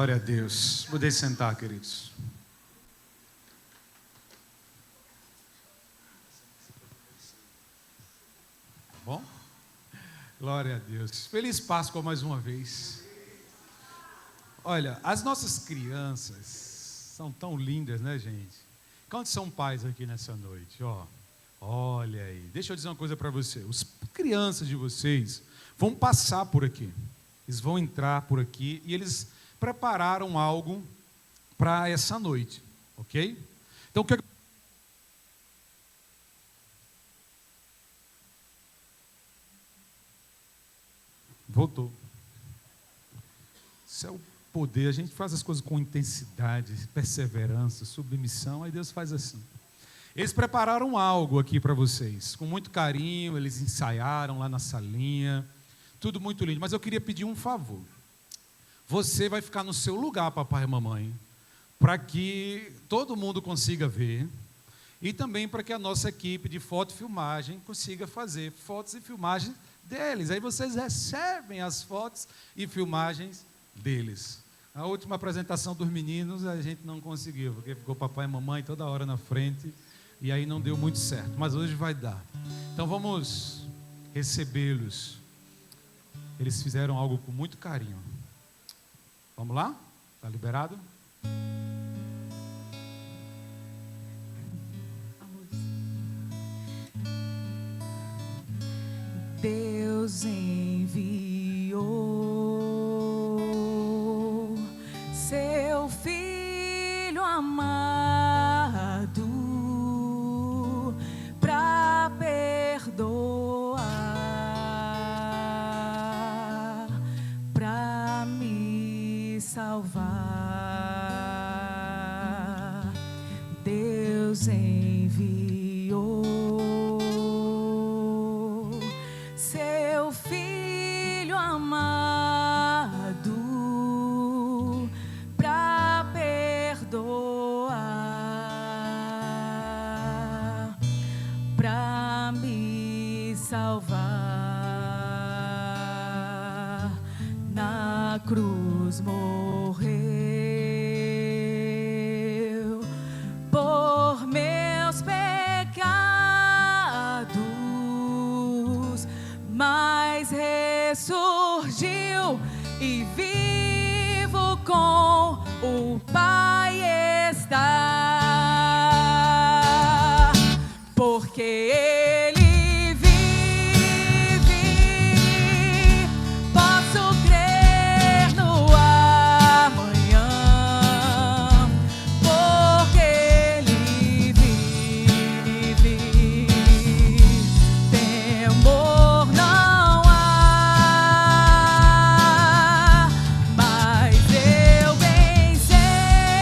Glória a Deus. Podem sentar, queridos. Bom? Glória a Deus. Feliz Páscoa mais uma vez. Olha, as nossas crianças são tão lindas, né, gente? Quantos são pais aqui nessa noite? Olha aí. Deixa eu dizer uma coisa para você. As crianças de vocês vão passar por aqui. Eles vão entrar por aqui e eles prepararam algo para essa noite, ok? Então, o que voltou. Isso é o poder. A gente faz as coisas com intensidade, perseverança, submissão, aí Deus faz assim. Eles prepararam algo aqui para vocês, com muito carinho, eles ensaiaram lá na salinha, tudo muito lindo. Mas eu queria pedir um favor. Você vai ficar no seu lugar, papai e mamãe, para que todo mundo consiga ver e também para que a nossa equipe de foto e filmagem consiga fazer fotos e filmagens deles. Aí vocês recebem as fotos e filmagens deles. A última apresentação dos meninos a gente não conseguiu, porque ficou papai e mamãe toda hora na frente e aí não deu muito certo, mas hoje vai dar. Então vamos recebê-los. Eles fizeram algo com muito carinho. Vamos lá? Está liberado? Deus enviou seu Filho amado para perdoar, para me salvar. Deus enviou seu Filho amado para perdoar, para me salvar. Na cruz morreu por meus pecados, mas ressurgiu e vivo com o Pai está, porque Ele vive, posso crer no amanhã, porque Ele vive, temor não há, mas eu vencerei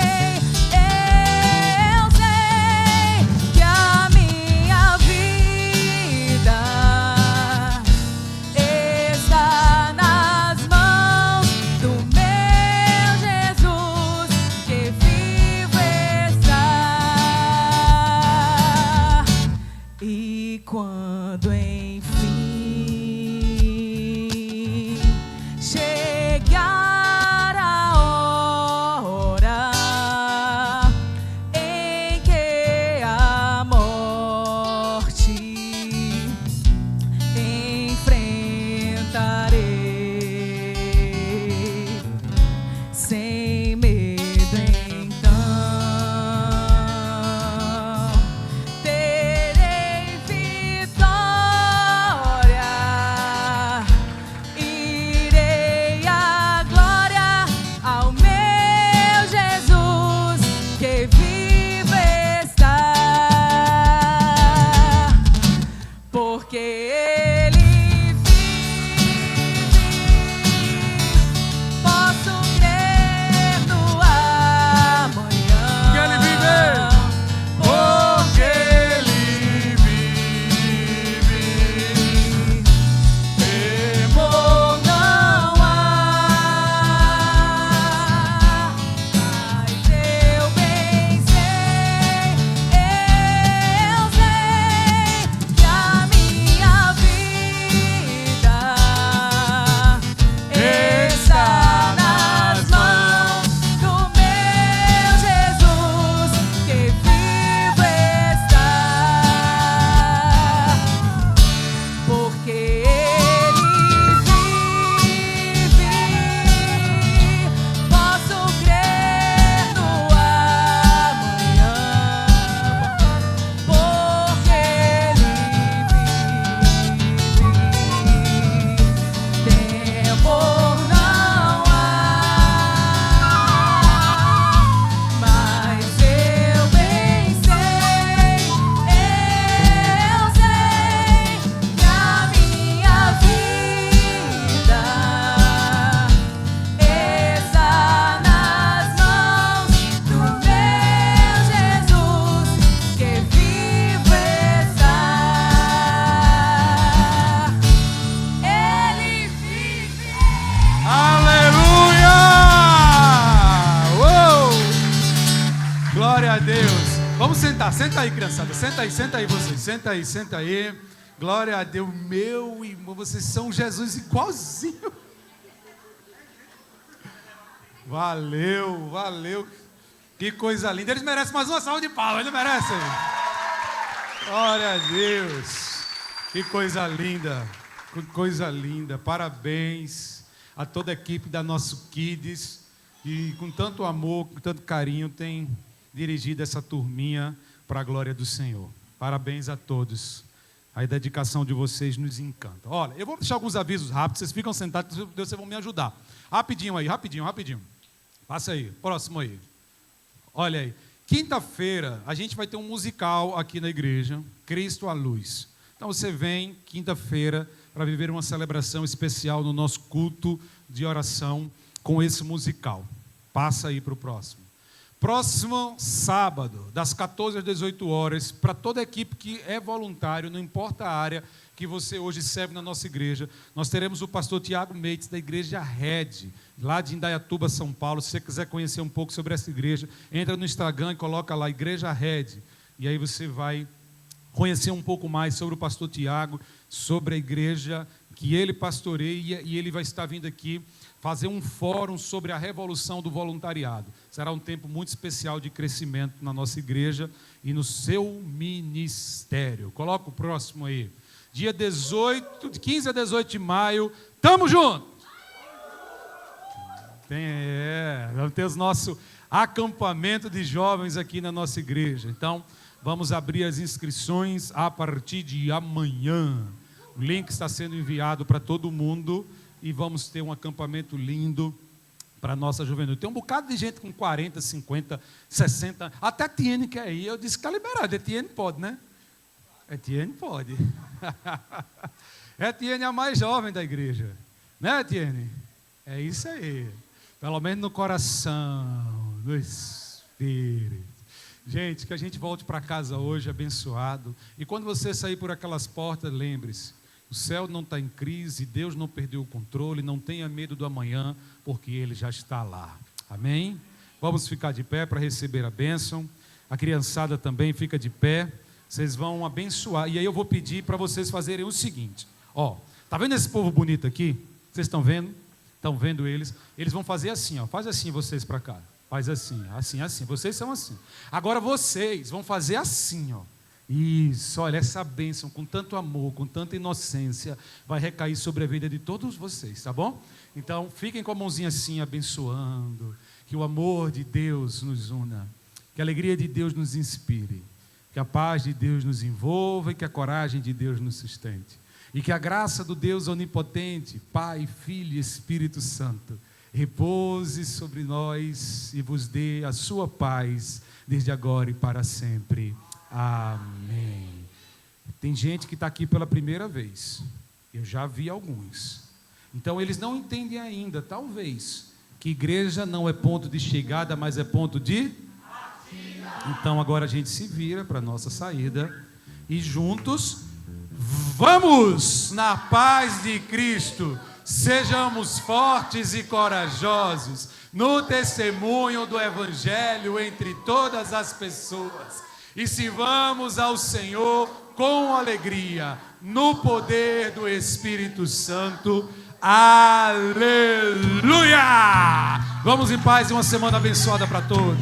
Glória a Deus. Vamos sentar. Senta aí, criançada. Senta aí vocês. Senta aí. Glória a Deus. Meu irmão, vocês são Jesus igualzinho. Valeu. Que coisa linda. Eles merecem mais uma salva de palmas. Eles merecem. Glória a Deus. Que coisa linda. Que coisa linda. Parabéns a toda a equipe da nosso Kids. E com tanto amor, com tanto carinho, tem dirigido essa turminha para a glória do Senhor. Parabéns a todos. A dedicação de vocês nos encanta. Olha, eu vou deixar alguns avisos rápidos. Vocês ficam sentados, vocês vão me ajudar. Rapidinho aí, rapidinho. Passa aí, próximo aí. Olha aí. Quinta-feira, a gente vai ter um musical aqui na igreja, Cristo à Luz. Então você vem quinta-feira para viver uma celebração especial no nosso culto de oração com esse musical. Passa aí para o próximo. Próximo sábado, das 14 às 18 horas, para toda a equipe que é voluntário, não importa a área que você hoje serve na nossa igreja, nós teremos o pastor Tiago Meites, da igreja Red, lá de Indaiatuba, São Paulo. Se você quiser conhecer um pouco sobre essa igreja, entra no Instagram e coloca lá, Igreja Red, e aí você vai conhecer um pouco mais sobre o pastor Tiago, sobre a igreja que ele pastoreia, e ele vai estar vindo aqui fazer um fórum sobre a revolução do voluntariado. Será um tempo muito especial de crescimento na nossa igreja e no seu ministério. Coloca o próximo aí. Dia 18, de 15 a 18 de maio, tamo junto! Vamos ter o nosso acampamento de jovens aqui na nossa igreja. Então, vamos abrir as inscrições a partir de amanhã. O link está sendo enviado para todo mundo e vamos ter um acampamento lindo para a nossa juventude. Tem um bocado de gente com 40, 50, 60, até Etienne quer ir. Eu disse que está liberado. Etienne pode, né? Etienne pode. Etienne é a mais jovem da igreja. Né, Etienne? É isso aí. Pelo menos no coração, no espírito. Gente, que a gente volte para casa hoje abençoado. E quando você sair por aquelas portas, lembre-se, o céu não está em crise, Deus não perdeu o controle, não tenha medo do amanhã, porque Ele já está lá. Amém? Vamos ficar de pé para receber a bênção. A criançada também fica de pé. Vocês vão abençoar. E aí eu vou pedir para vocês fazerem o seguinte. Ó, tá vendo esse povo bonito aqui? Vocês estão vendo? Estão vendo eles? Eles vão fazer assim, ó. Faz assim vocês para cá. Faz assim. Vocês são assim. Agora vocês vão fazer assim, ó. Isso, olha, essa bênção com tanto amor, com tanta inocência, vai recair sobre a vida de todos vocês, tá bom? Então, fiquem com a mãozinha assim, abençoando. Que o amor de Deus nos una. Que a alegria de Deus nos inspire. Que a paz de Deus nos envolva e que a coragem de Deus nos sustente. E que a graça do Deus onipotente, Pai, Filho e Espírito Santo, repouse sobre nós e vos dê a sua paz, desde agora e para sempre. Amém. Tem gente que está aqui pela primeira vez. Eu já vi alguns. Então eles não entendem ainda, talvez, que igreja não é ponto de chegada, mas é ponto de partida. Então agora a gente se vira para a nossa saída e juntos vamos na paz de Cristo. Sejamos fortes e corajosos no testemunho do Evangelho entre todas as pessoas. E sirvamos ao Senhor com alegria, no poder do Espírito Santo. Aleluia! Vamos em paz e uma semana abençoada para todos.